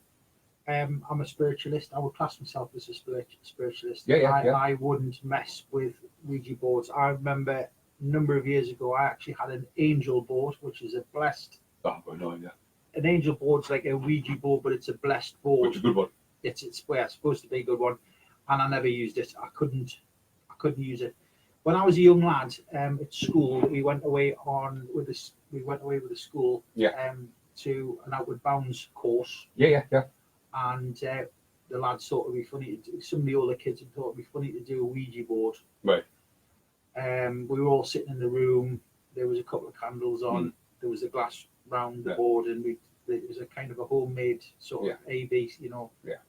I'm a spiritualist. I would class myself as a spiritualist. Yeah. I wouldn't mess with Ouija boards. I remember a number of years ago, I actually had an angel board, which is a blessed. Oh, no, yeah. An angel board's like a Ouija board, but it's a blessed board. It's a good one. It's supposed to be a good one, and I never used it. I couldn't use it. When I was a young lad at school, we went away with the school to an outward bounds course. Yeah. And the lads thought it'd be funny. Some of the older kids had thought it'd be funny to do a Ouija board. Right. We were all sitting in the room. There was a couple of candles on. There was a glass round the board, and it was a kind of a homemade sort of A/B,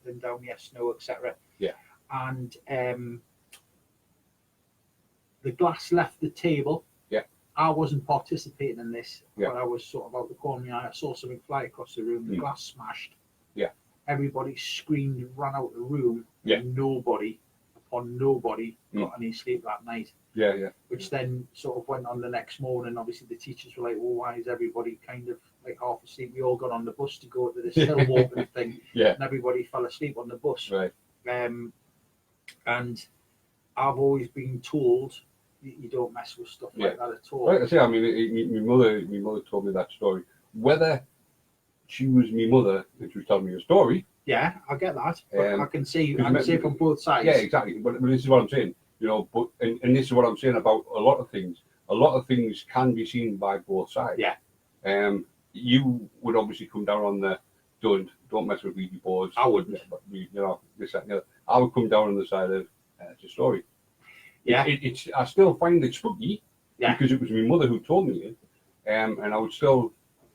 then down, yes, no, etc. Yeah. And the glass left the table. Yeah. I wasn't participating in this, Yeah. but I was sort of out the corner of my eye. I saw something fly across the room. The glass smashed. Yeah. Everybody screamed and ran out of the room. Yeah. And nobody got any sleep that night. Yeah. Which then sort of went on the next morning. Obviously, the teachers were like, "Well, why is everybody kind of like half asleep?" We all got on the bus to go to this hill walking thing, and everybody fell asleep on the bus. Right. And I've always been told you don't mess with stuff like that at all. Like I say, I mean, my mother told me that story. Whether she was my mother and she was telling me a story. Yeah, I get that. But I can see from both sides. Yeah, exactly. But this is what I'm saying. But and this is what I'm saying about a lot of things. A lot of things can be seen by both sides. Yeah. You would obviously come down on the don't mess with Ouija boards. I wouldn't. But this, that, and the other. I would come down on the side of it's a story. Yeah. It's I still find it spooky. Yeah. Because it was my mother who told me it. And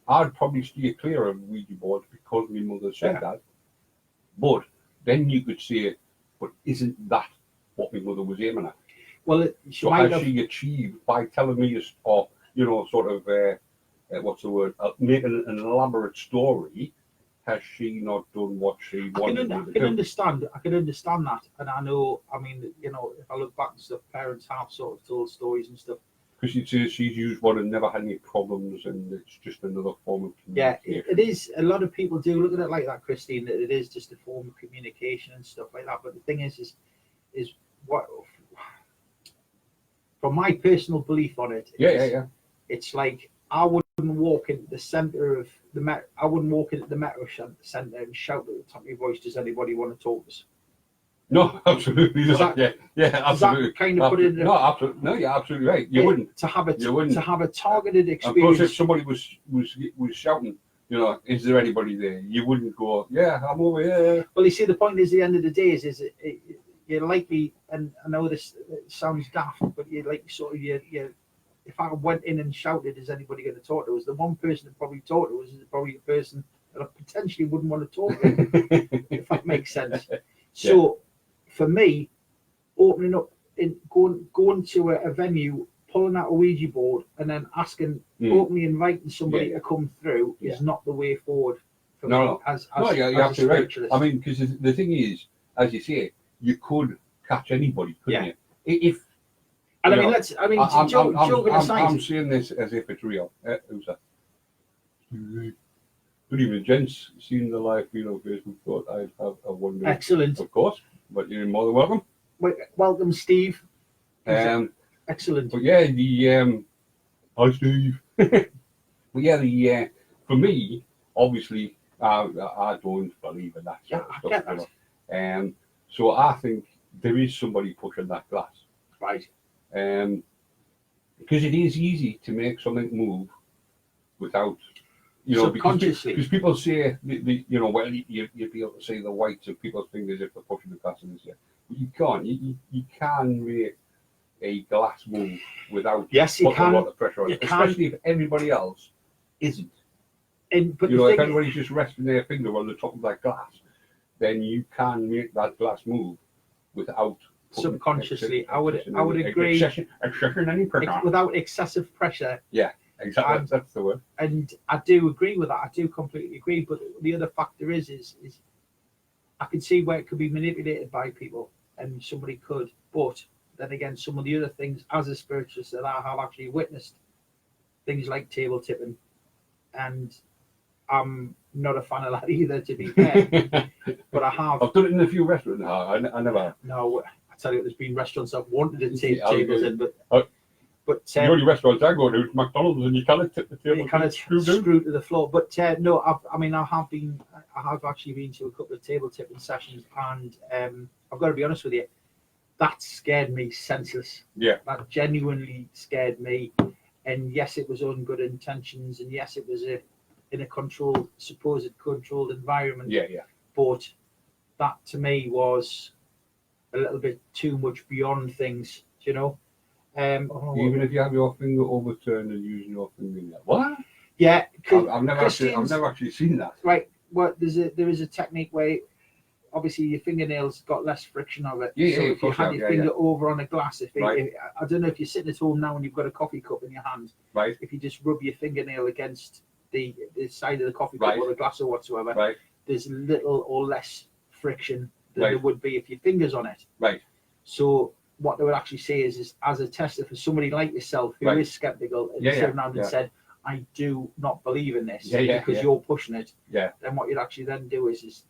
I'd probably steer clear of Ouija boards because my mother said that. But then you could say, but isn't that what my mother was aiming at? Well, she achieved by telling me, what's the word? Making an elaborate story. Has she not done what she wanted to do? I can understand that, and I know. I mean, if I look back and stuff, parents have sort of told stories and stuff. Because she says she's used one and never had any problems, and it's just another form of communication. Yeah, it is. A lot of people do look at it like that, Christine. That it is just a form of communication and stuff like that. But the thing is what, from my personal belief on it. It's like I wouldn't walk into the center of I wouldn't walk into the metro centre and shout at the top of my voice, "Does anybody want to talk to us?" No, absolutely not. Absolutely. Does that kind of put it in? No, absolutely. No, you're absolutely right. You wouldn't. To have a targeted experience. Of course, if somebody was shouting, is there anybody there? You wouldn't go, "Yeah, I'm over here." Well, you see, the point is, at the end of the day, is you're likely, and I know this sounds daft, but you're like sort of if I went in and shouted, "Is anybody going to talk to us?" The one person that probably talk to us is probably the person that I potentially wouldn't want to talk to, if that makes sense. So, for me, opening up, going to a venue, pulling out a Ouija board, and then openly inviting somebody to come through is not the way forward for me. You're absolutely right. I mean, because the thing is, as you say, you could catch anybody, couldn't you? Joking aside, I'm saying this as if it's real. Who's that? Good evening, gents. Seeing the live feed on Facebook, thought I'd have a wonder. Excellent. Of course, but you're more than welcome. Welcome, Steve. Excellent. But yeah, hi, Steve. But yeah, for me, obviously, I don't believe in that sort of stuff. I get that. So I think there is somebody pushing that glass. Right. Because it is easy to make something move without, subconsciously. Because people say, you'd be able to see the whites of people's fingers if they're pushing the glass in this. But you can't. You can make a glass move without putting a lot of pressure on it, especially if everybody else isn't. But if everybody's just resting their finger on the top of that glass, then you can make that glass move without subconsciously. I would agree. Any pressure. Without excessive pressure. Yeah, exactly. That's the word. And I do agree with that. I do completely agree. But the other factor is I can see where it could be manipulated by people, and somebody could. But then again, some of the other things, as a spiritualist, that I have actually witnessed, things like table tipping, and I'm not a fan of that either, to be fair. But I have. I've done it in a few restaurants. I never. No, I tell you, there's been restaurants I've wanted to take Yeah, tables in, but the only restaurants I go to is McDonald's, and you can't tip the table. you kind of screw to the floor. But no, I have actually been to a couple of table tipping sessions, and I've got to be honest with you, that scared me senseless. Yeah. That genuinely scared me. And yes, it was on good intentions, and yes, it was in a supposed controlled environment. Yeah, yeah. But that to me was a little bit too much beyond things, you know. Even if you have your finger overturned and using your fingernail. What? Yeah, I've never actually seen that. Right. Well, there is a technique where obviously your fingernails got less friction of it. Yeah, so yeah, if you had your finger over on a glass, Right. I don't know if you're sitting at home now and you've got a coffee cup in your hand. Right. If you just rub your fingernail against the side of the coffee cup Right. or the glass or whatsoever, Right. there's little or less friction than Right. there would be if your finger's on it. Right. So what they would actually say is as a tester for somebody like yourself who Right. is skeptical and Yeah, turned yeah, around yeah. and said, I do not believe in this Yeah, yeah, because yeah. you're pushing it. Yeah. Then what you'd actually then do is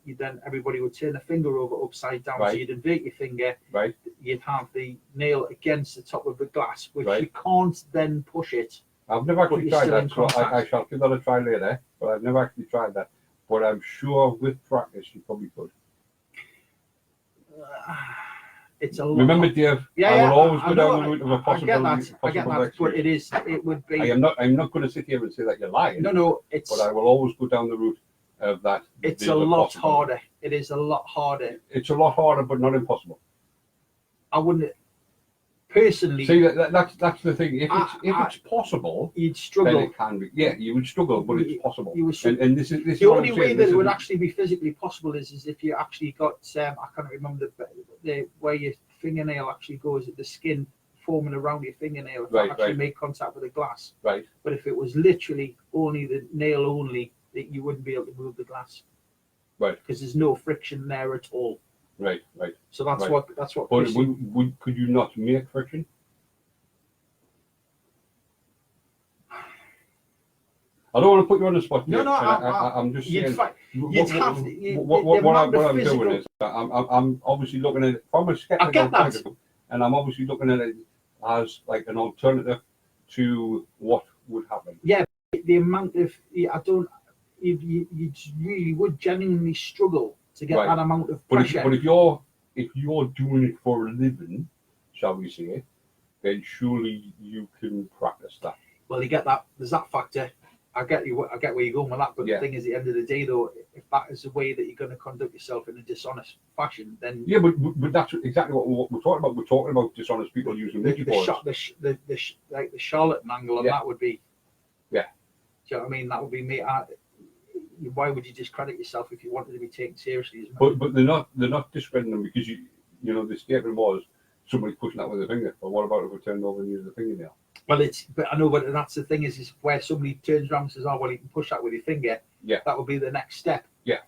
everybody would turn the finger over upside down. Right. So you'd invert your finger. Right. You'd have the nail against the top of the glass, which Right. you can't then push it. I've never actually you're tried still in that, so I contact. shall give that a try later. But I've never actually tried that. But I'm sure with practice you probably could. It's a lot. Remember, Dave, Yeah, I yeah, will always I go know, down the route of a I get possibility. that. I get that. But it would be. I'm not going to sit here and say that you're lying. No, it's. But I will always go down the route of that. It's there's a lot possibility. harder. It is a lot harder. It's a lot harder, but not impossible. I wouldn't personally. See, that's the thing. If it's possible, you'd then struggle. it can be. Yeah, you would struggle, but it's possible. You would And this is the what only I'm way saying. that This it would isn't- actually be physically possible is if you actually got I can't remember the where your fingernail actually goes at the skin forming around your fingernail if Right, it actually right. make contact with the glass. Right. But if it was literally only the nail only, that you wouldn't be able to move the glass. Right. Because there's no friction there at all. Right. So that's Right. what. But could you not make friction? I don't want to put you on the spot. No, Dave, no, and I'm just saying. What I'm doing is I'm obviously looking at it from a skeptical point of view, and I'm obviously looking at it as like an alternative to what would happen. Yeah, the amount of you really would genuinely struggle to get Right. that amount of But pressure. if you're doing it for a living, shall we say, then surely you can practice that. Well, you get that. There's that factor. I get you. I get where you're going with that. But Yeah. the thing is, at the end of the day, though, if that is the way that you're going to conduct yourself in a dishonest fashion, then Yeah, but that's exactly what we're talking about. We're talking about dishonest people using the boards. like the charlatan angle on Yeah. that would be. Yeah. Do you know what I mean? That would be me. Why would you discredit yourself if you wanted to be taken seriously? Isn't it? But they're not discrediting them because you know the statement was somebody pushing that with a finger. But what about if we turned over and used a fingernail? Well, but I know, but that's the thing is where somebody turns around and says, "Oh, well, you can push that with your finger." Yeah. That would be the next step. Yeah.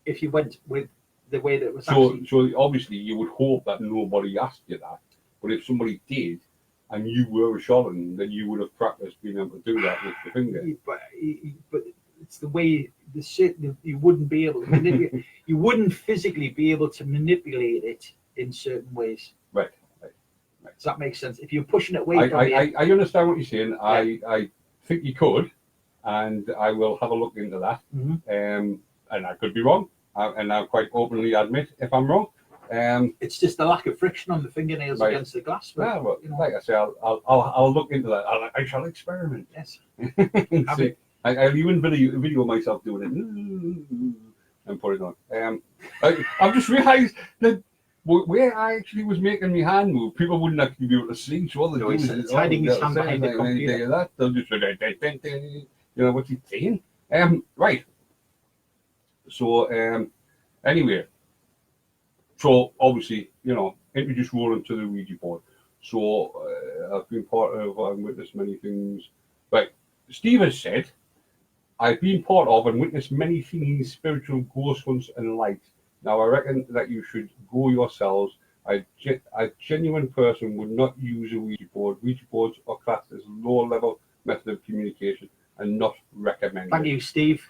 If you went with the way that it was So obviously you would hope that nobody asked you that. But if somebody did, and you were a charlatan, then you would have practiced being able to do that with the finger. But it's the way you wouldn't be able to manipulate. You wouldn't physically be able to manipulate it in certain ways. Right. Does that make sense? If you're pushing it away from you, I understand what you're saying. Yeah. I think you could, and I will have a look into that. Mm-hmm. And I could be wrong, and I'll quite openly admit if I'm wrong. It's just the lack of friction on the fingernails Right. against the glass. Well, You know. like I say, I'll look into that. I shall experiment. Yes. See, I'll even video myself doing it and put it on. I've just realised that where I actually was making my hand move, people wouldn't actually be able to see. So all they do is hiding his hand behind the computer. They'll just you know what he's saying. Right. So anyway, so obviously introduce Roland to the Ouija board. So I've been part of and witnessed many things. Right, Steve has said, I've been part of and witnessed many things, spiritual ghost hunts and lights. Now I reckon that you should go yourselves. A genuine person would not use a Ouija board. Ouija boards are classed as low level method of communication and not recommend Thank it. you, Steve.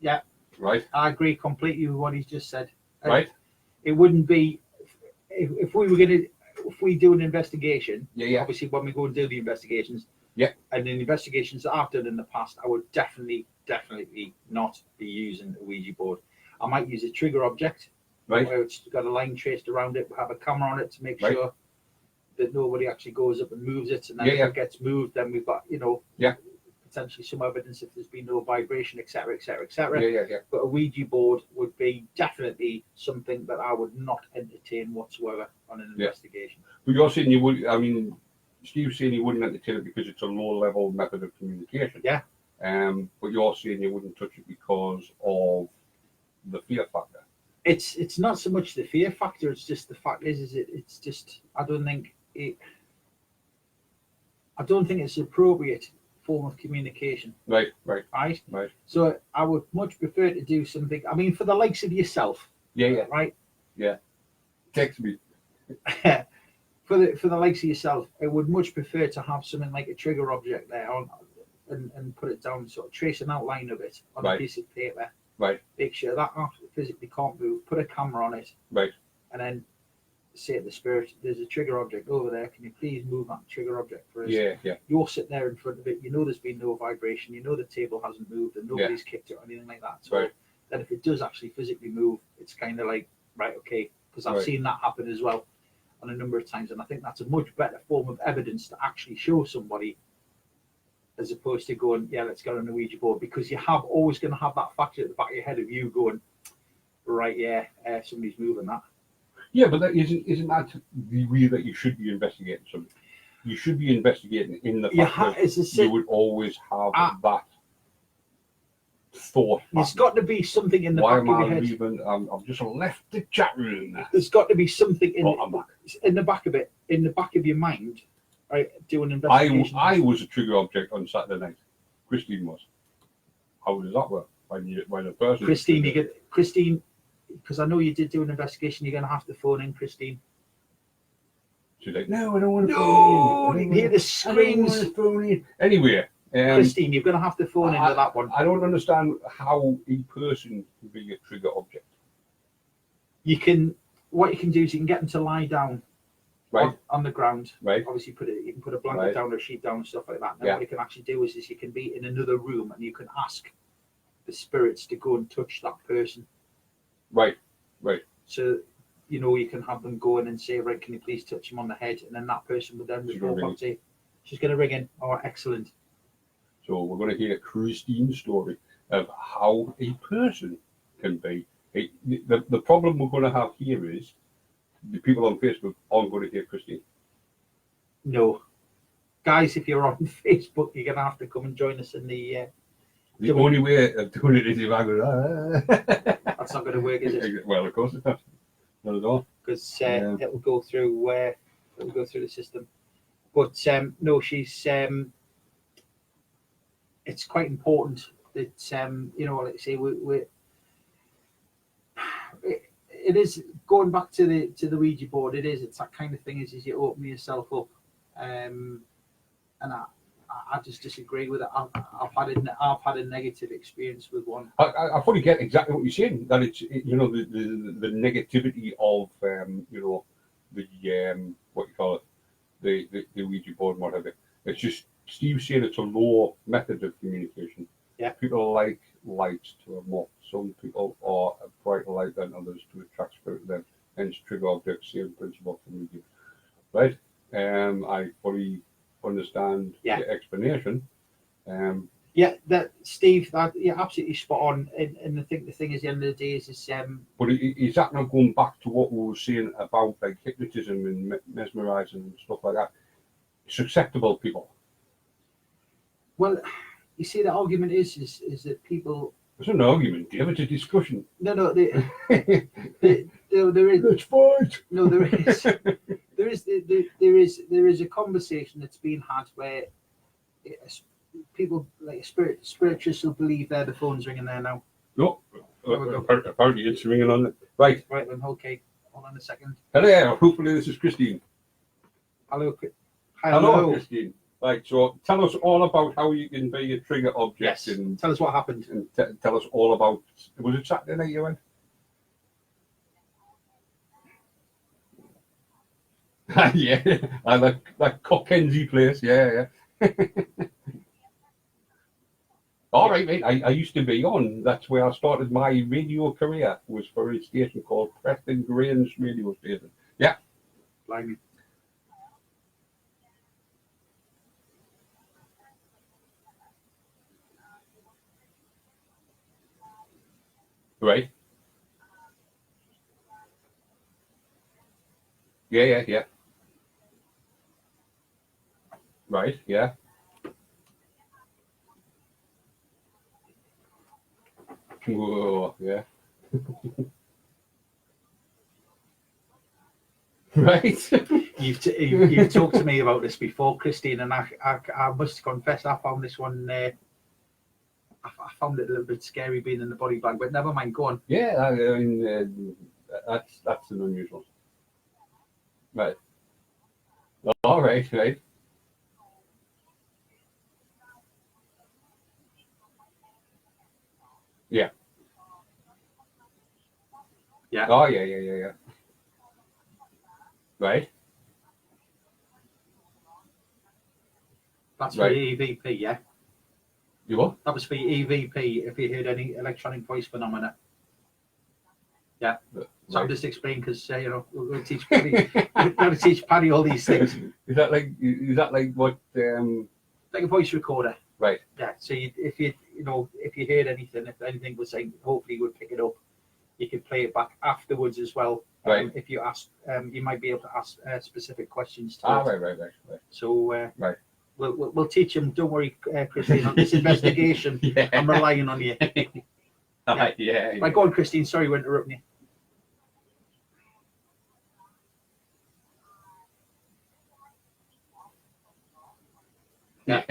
Yeah, Right? I agree completely with what he's just said. Right? It wouldn't be if we were gonna if we do an investigation. Yeah. Obviously, when we go and do the investigations. Yeah. And the investigations that I've done in the past, I would definitely not be using a Ouija board. I might use a trigger object, Right? where it's got a line traced around it. Have a camera on it to make Right. sure that nobody actually goes up and moves it. And then Yeah, if it gets moved, then we've got Yeah. potentially some evidence if there's been no vibration, etc., etc., etc. Yeah. But a Ouija board would be definitely something that I would not entertain whatsoever on an investigation. But you're saying you would, I mean, Steve's saying you wouldn't entertain it because it's a low-level method of communication. Yeah. But you're saying you wouldn't touch it because of the fear factor. It's not so much the fear factor. It's just the fact it's just I don't think it's an appropriate form of communication. Right. So I would much prefer to do something. I mean, for the likes of yourself. Yeah. Right. Text me. For the likes of yourself, I would much prefer to have something like a trigger object there on, and put it down, sort of trace an outline of it on a piece of paper. Right. Make sure that physically can't move. Put a camera on it. Right. And then say to the spirit, "There's a trigger object over there. Can you please move that trigger object for us?" Yeah. You're sitting there in front of it. You know there's been no vibration. You know the table hasn't moved and nobody's kicked it or anything like that. So then if it does actually physically move, it's kind of like, right, okay, because I've seen that happen as well on a number of times, and I think that's a much better form of evidence to actually show somebody, as opposed to going, yeah, let's get on a Ouija board, because you have always going to have that factor at the back of your head of you going, right, somebody's moving that. Yeah, but that isn't that the way that you should be investigating something? You should be investigating in the fact that you would always have that thought. There's got to be something in the back of your head. I've just left the chat room. There's got to be something in the back of it, in the back of your mind, right? Doing investigation. I was a trigger object on Saturday night. Christine was. How does that work? When a person Christine, because I know you did do an investigation. You're going to have to phone in, Christine. She's like, no, I don't want to phone in. Hear the screams. I don't want to phone in. Anyway. Christine, you're going to have to phone into that one. I don't understand how a person can be a trigger object. What you can do is you can get them to lie down on the ground. Right. Obviously, you can put a blanket down or a sheet down and stuff like that. And what you can actually do is you can be in another room and you can ask the spirits to go and touch that person. Right. So, you can have them go in and say, right, can you please touch him on the head? And then that person would then report back, say, she's going to ring in. Oh, excellent. So we're going to hear Christine's story of how a person can be. The problem we're going to have here is the people on Facebook aren't going to hear Christine. No. Guys, if you're on Facebook, you're going to have to come and join us in the... the only way of doing it is if I go... That's not going to work, is it? Well, of course it's not. Not at all. Because it will go through the system. But no, she's... it's quite important that like I say, it is going back to the Ouija board. It's that kind of thing. Is you open yourself up, and I just disagree with it. I've had a negative experience with one. I fully get exactly what you're saying. That it's the negativity of what you call it, the Ouija board and whatever. It's just. Steve said it's a low method of communication. Yeah. People like lights to a moth. Some people are a brighter light than others to attract spirit them. Hence trigger objects, same principle for medium. Right? I fully understand the explanation. Steve, you're absolutely spot on. And I think the thing is, at the end of the day, is But is that not going back to what we were saying about like hypnotism and mesmerizing and stuff like that? Susceptible people. Well, you see, the argument is that people. It's an argument, Dave. It's a discussion. No, there is. Let's fight. No, there is a conversation that's been had where people like spiritualists will believe the phone's ringing there now. No, apparently it's ringing on it. Right then. Okay, hold on a second. Hello. Hopefully this is Christine. Hello. Hello, Christine. Right, so tell us all about how you can be a trigger object Yes. and, Tell us what happened. tell us all about. Was it Saturday night you went? Yeah, and that Cockenzie place. Yeah, yeah. All right, mate. I used to be on. That's where I started my radio career. Was for a station called Preston Grange radio station. Yeah. Blimey. Right. Yeah, yeah, yeah. Right. Yeah. Whoa. Yeah. Right. You've talked to me about this before, Christine, and I must confess I found this one. I found it a little bit scary being in the body bag, but never mind. Go on. Yeah. I mean, that's an unusual. Right. All right. Right. Yeah. Yeah. Oh yeah. Yeah. Yeah. Yeah. Right. That's for Right. EVP, yeah. You what? That was for EVP. If you heard any electronic voice phenomena, yeah. So I'm Right. just explaining because we're going to teach Paddy. We're going to teach Paddy all these things. Is that like what? Like a voice recorder. Right. Yeah. So if you heard anything, if anything was saying, hopefully you would pick it up. You could play it back afterwards as well. Right. If you ask, you might be able to ask specific questions to Ah. it. Right. Right. So Right. we'll teach him. Don't worry, Christine. On this investigation, Yeah. I'm relying on you. Yeah. Yeah. Right, go on, Christine. Sorry, we're interrupting you. Yeah.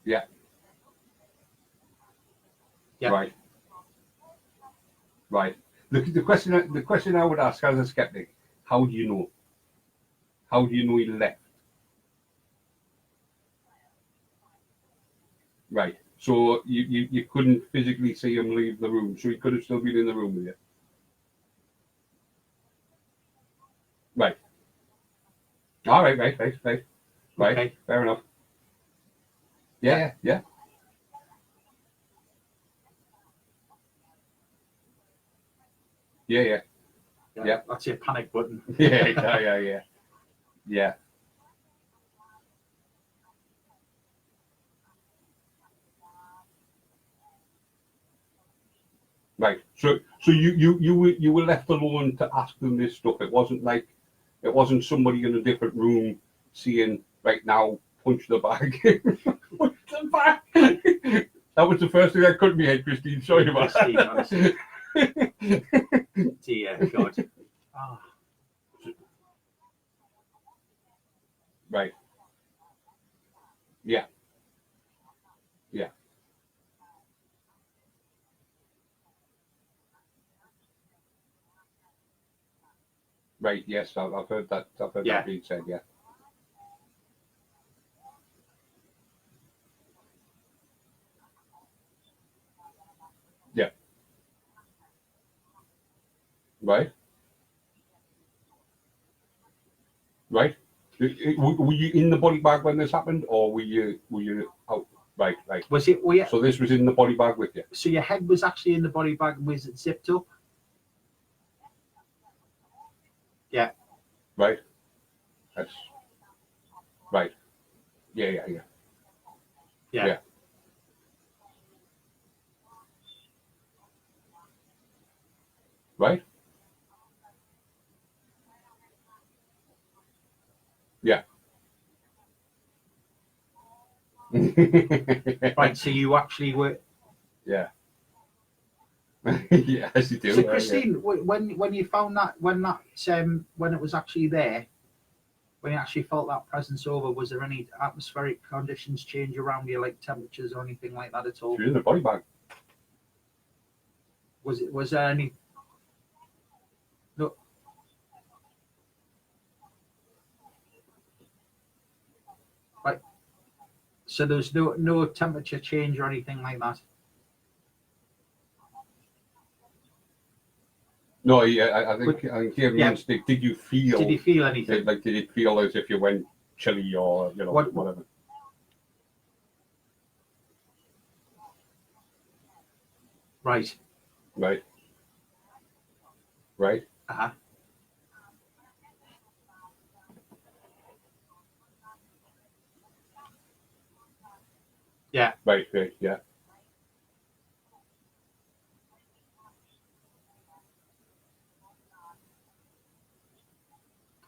Yeah. Yeah. Right. Right. The question I would ask as a skeptic: how do you know? How do you know he left? Right. So you couldn't physically see him leave the room, so he could have still been in the room with you. Right. All right. Right. Right. Right. Right. Okay. Fair enough. Yeah. Yeah. Yeah. Yeah. Yeah. That's your panic button. Yeah. Yeah. Yeah. Yeah. Yeah. Right. So you were left alone to ask them this stuff. It wasn't somebody in a different room saying, right now, punch the bag. Punch the bag. That was the first thing that cut me head, Christine. Sorry about Christine, that. honestly. Dear God. Oh, Right. Yeah. Yeah. Right. Yes, I've heard that. I've heard Yeah. that being said. Yeah. Yeah. Right. Right. Were you in the body bag when this happened, or were you out? Right. Right. was it? So this was in the body bag with you. So your head was actually in the body bag. Was it zipped up? Yeah. Right. That's right. Yeah. Yeah. Yeah. Yeah. Yeah. Right. Yeah. Right. So you actually were. Yeah. Yes, you do. So Christine, when you found that when it was actually there, when you actually felt that presence over, was there any atmospheric conditions change around you, like temperatures or anything like that at all? You're in the body bag. Was there any? No. So there's no temperature change or anything like that. No, I think here means did you feel? Did you feel anything? Did it feel as if you went chilly or whatever? Right. Right. Right. Uh-huh. Yeah. Right. Right. Yeah.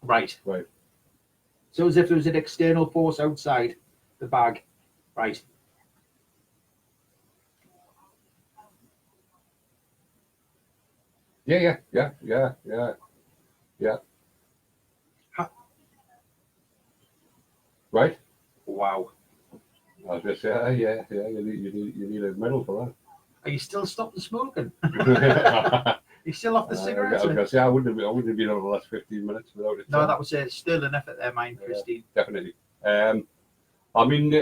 Right. Right. So as if there was an external force outside the bag. Right. Yeah. Right. Wow. I was just yeah. You need a medal for Are you still stopping smoking? that. You still off the I cigarettes? was gonna say I wouldn't have been over the last 15 minutes without it. No, that was still an effort there, mine, Christine. Definitely. I mean,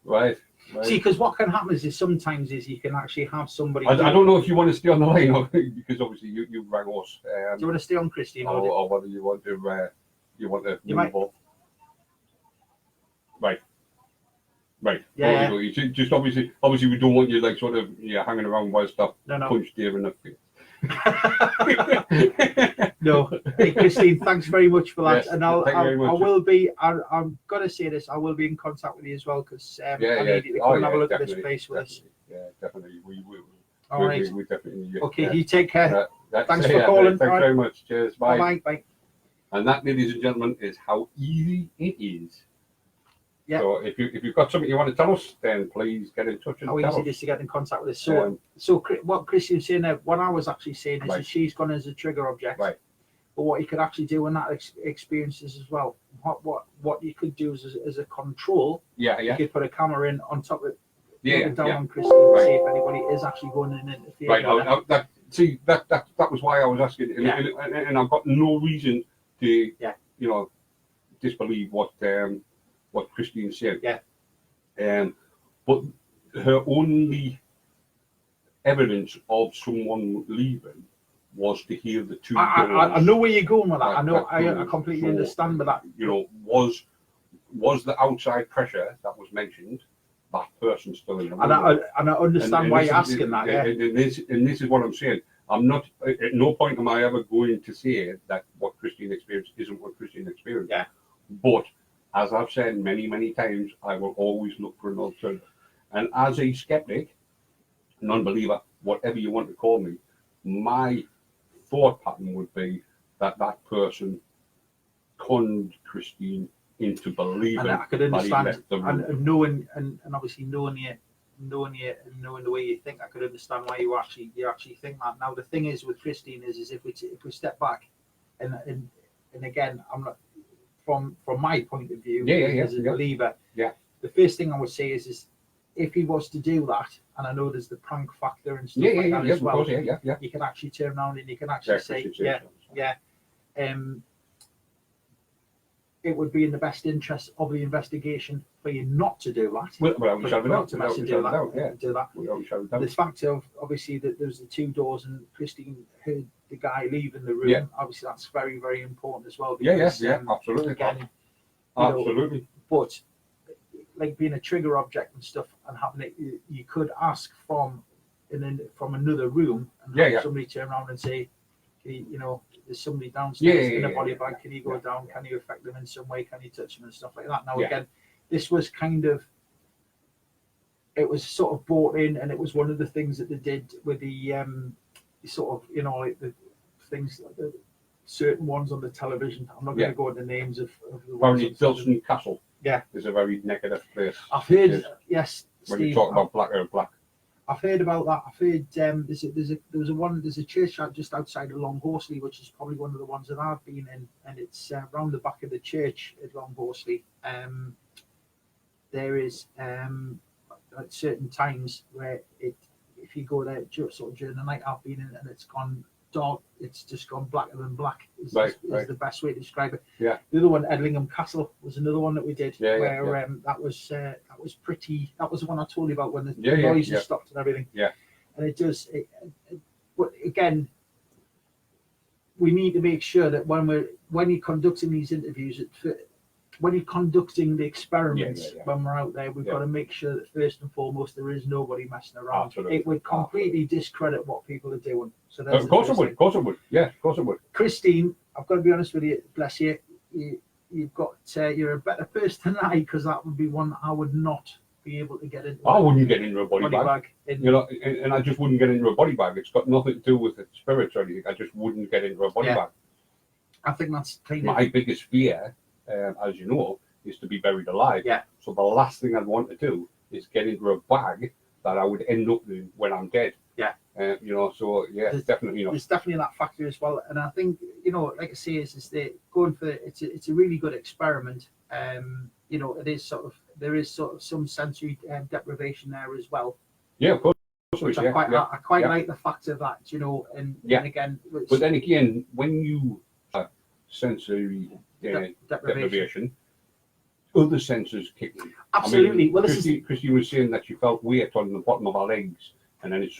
right. See, because what can happen is sometimes you can actually have somebody. I don't know if you want to stay on the line because obviously you rang us. Do you want to stay on, Christine? Or whether you want to move off. Right. Yeah. You just obviously we don't want you like sort of hanging around whilst that punch Dave in the face. No, hey, Christine, thanks very much for that. Yes, and I'm gonna say this, I will be in contact with you as well because I need you to come and have a look at this place with us. Yeah, definitely. We definitely need you. Okay, you take care. Thanks for Thanks calling. very much. Cheers. Bye. Bye. And that, ladies and gentlemen, is how easy it is. Yeah. So if you've got something you want to tell us, then please get in touch and how tell easy us. it is to get in contact with us. So what Christian's saying there, what I was actually saying is that she's gone as a trigger object. Right. But what you could actually do in that experiences as well, what you could do as a control, you could put a camera in on top of it, down on Christine and see if anybody is actually going in and interfering. Right. That was why I was asking, and I've got no reason to disbelieve what Christine said. Yeah. But her only evidence of someone leaving was to hear the two doors. I know where you're going with that. I completely understand with that. Was the outside pressure that was mentioned that person still in the room? And I understand why you're asking that. Yeah. And this is what I'm saying. I'm not. At no point am I ever going to say that what Christine experienced isn't what Christine experienced. Yeah. But as I've said many, many times, I will always look for an alternative. And as a skeptic, non-believer, whatever you want to call me, my thought pattern would be that person conned Christine into believing. And I could understand, that he left the room. and knowing, and obviously knowing you and knowing the way you think, I could understand why you actually think that. Now the thing is with Christine is if we step back, and again, I'm not from my point of view as a believer. Yeah. The first thing I would say is if he was to do that, and I know there's the prank factor and stuff like that as well. You can actually turn around and you can actually say, it would be in the best interest of the investigation for you not to do that. Do that. The fact of obviously that there's the two doors and Christine heard the guy leaving the room. Yeah. Obviously, that's very, very important as well. Because, absolutely. Again, absolutely. But like being a trigger object and stuff, and having it, you could ask from another room and have somebody turn around and say, there's somebody downstairs in a body bag. Can you go down? Can you affect them in some way? Can you touch them and stuff like that? Now again, this was it was sort of brought in, and it was one of the things that they did with the sort of like the things like the certain ones on the television. I'm not going to go into names of the ones. Bilston Castle. Yeah, is a very negative place. I've heard. Yes, when you talk about black. I've heard about that. I've heard there's a church just outside of Long Horsley, which is probably one of the ones that I've been in, and it's around the back of the church at Long Horsley. There is at certain times where if you go there sort of during the night, I've been in, and it's gone dark. It's just gone blacker than black. Is Right. the best way to describe it. Yeah. The other one, Edlingham Castle, was another one that we did. Yeah, where that was pretty. That was the one I told you about when the Yeah, noises stopped and everything. Yeah. And it does. But again, we need to make sure that when you're conducting these interviews, when you're conducting the experiments, when we're out there, we've got to make sure that first and foremost there is nobody messing around. Absolutely. It would completely discredit what people are doing. So Of course it would. Of course it would. Yeah, of course it would. Christine, I've got to be honest with you. Bless you. You've got you're a better person than I, because that would be one I would not be able to get into. I wouldn't get into a body bag. You know, and I just wouldn't get into a body bag. It's got nothing to do with the spirits or anything. I just wouldn't get into a body bag. I think that's kind of my biggest fear, as you know, is to be buried alive. Yeah. So the last thing I'd want to do is get into a bag that I would end up in when I'm dead. Yeah. You know, so yeah, definitely not. There's definitely that factor as well, and I think, you know, like I say, is that going for it's a really good experiment. You know, there is sort of some sensory deprivation there as well. Yeah, of course. Which I quite like the fact of that, you know, and again. But then again, when you sensory deprivation, other senses kick in. Absolutely. I mean, Christy was saying that she felt weight on the bottom of her legs, and then it's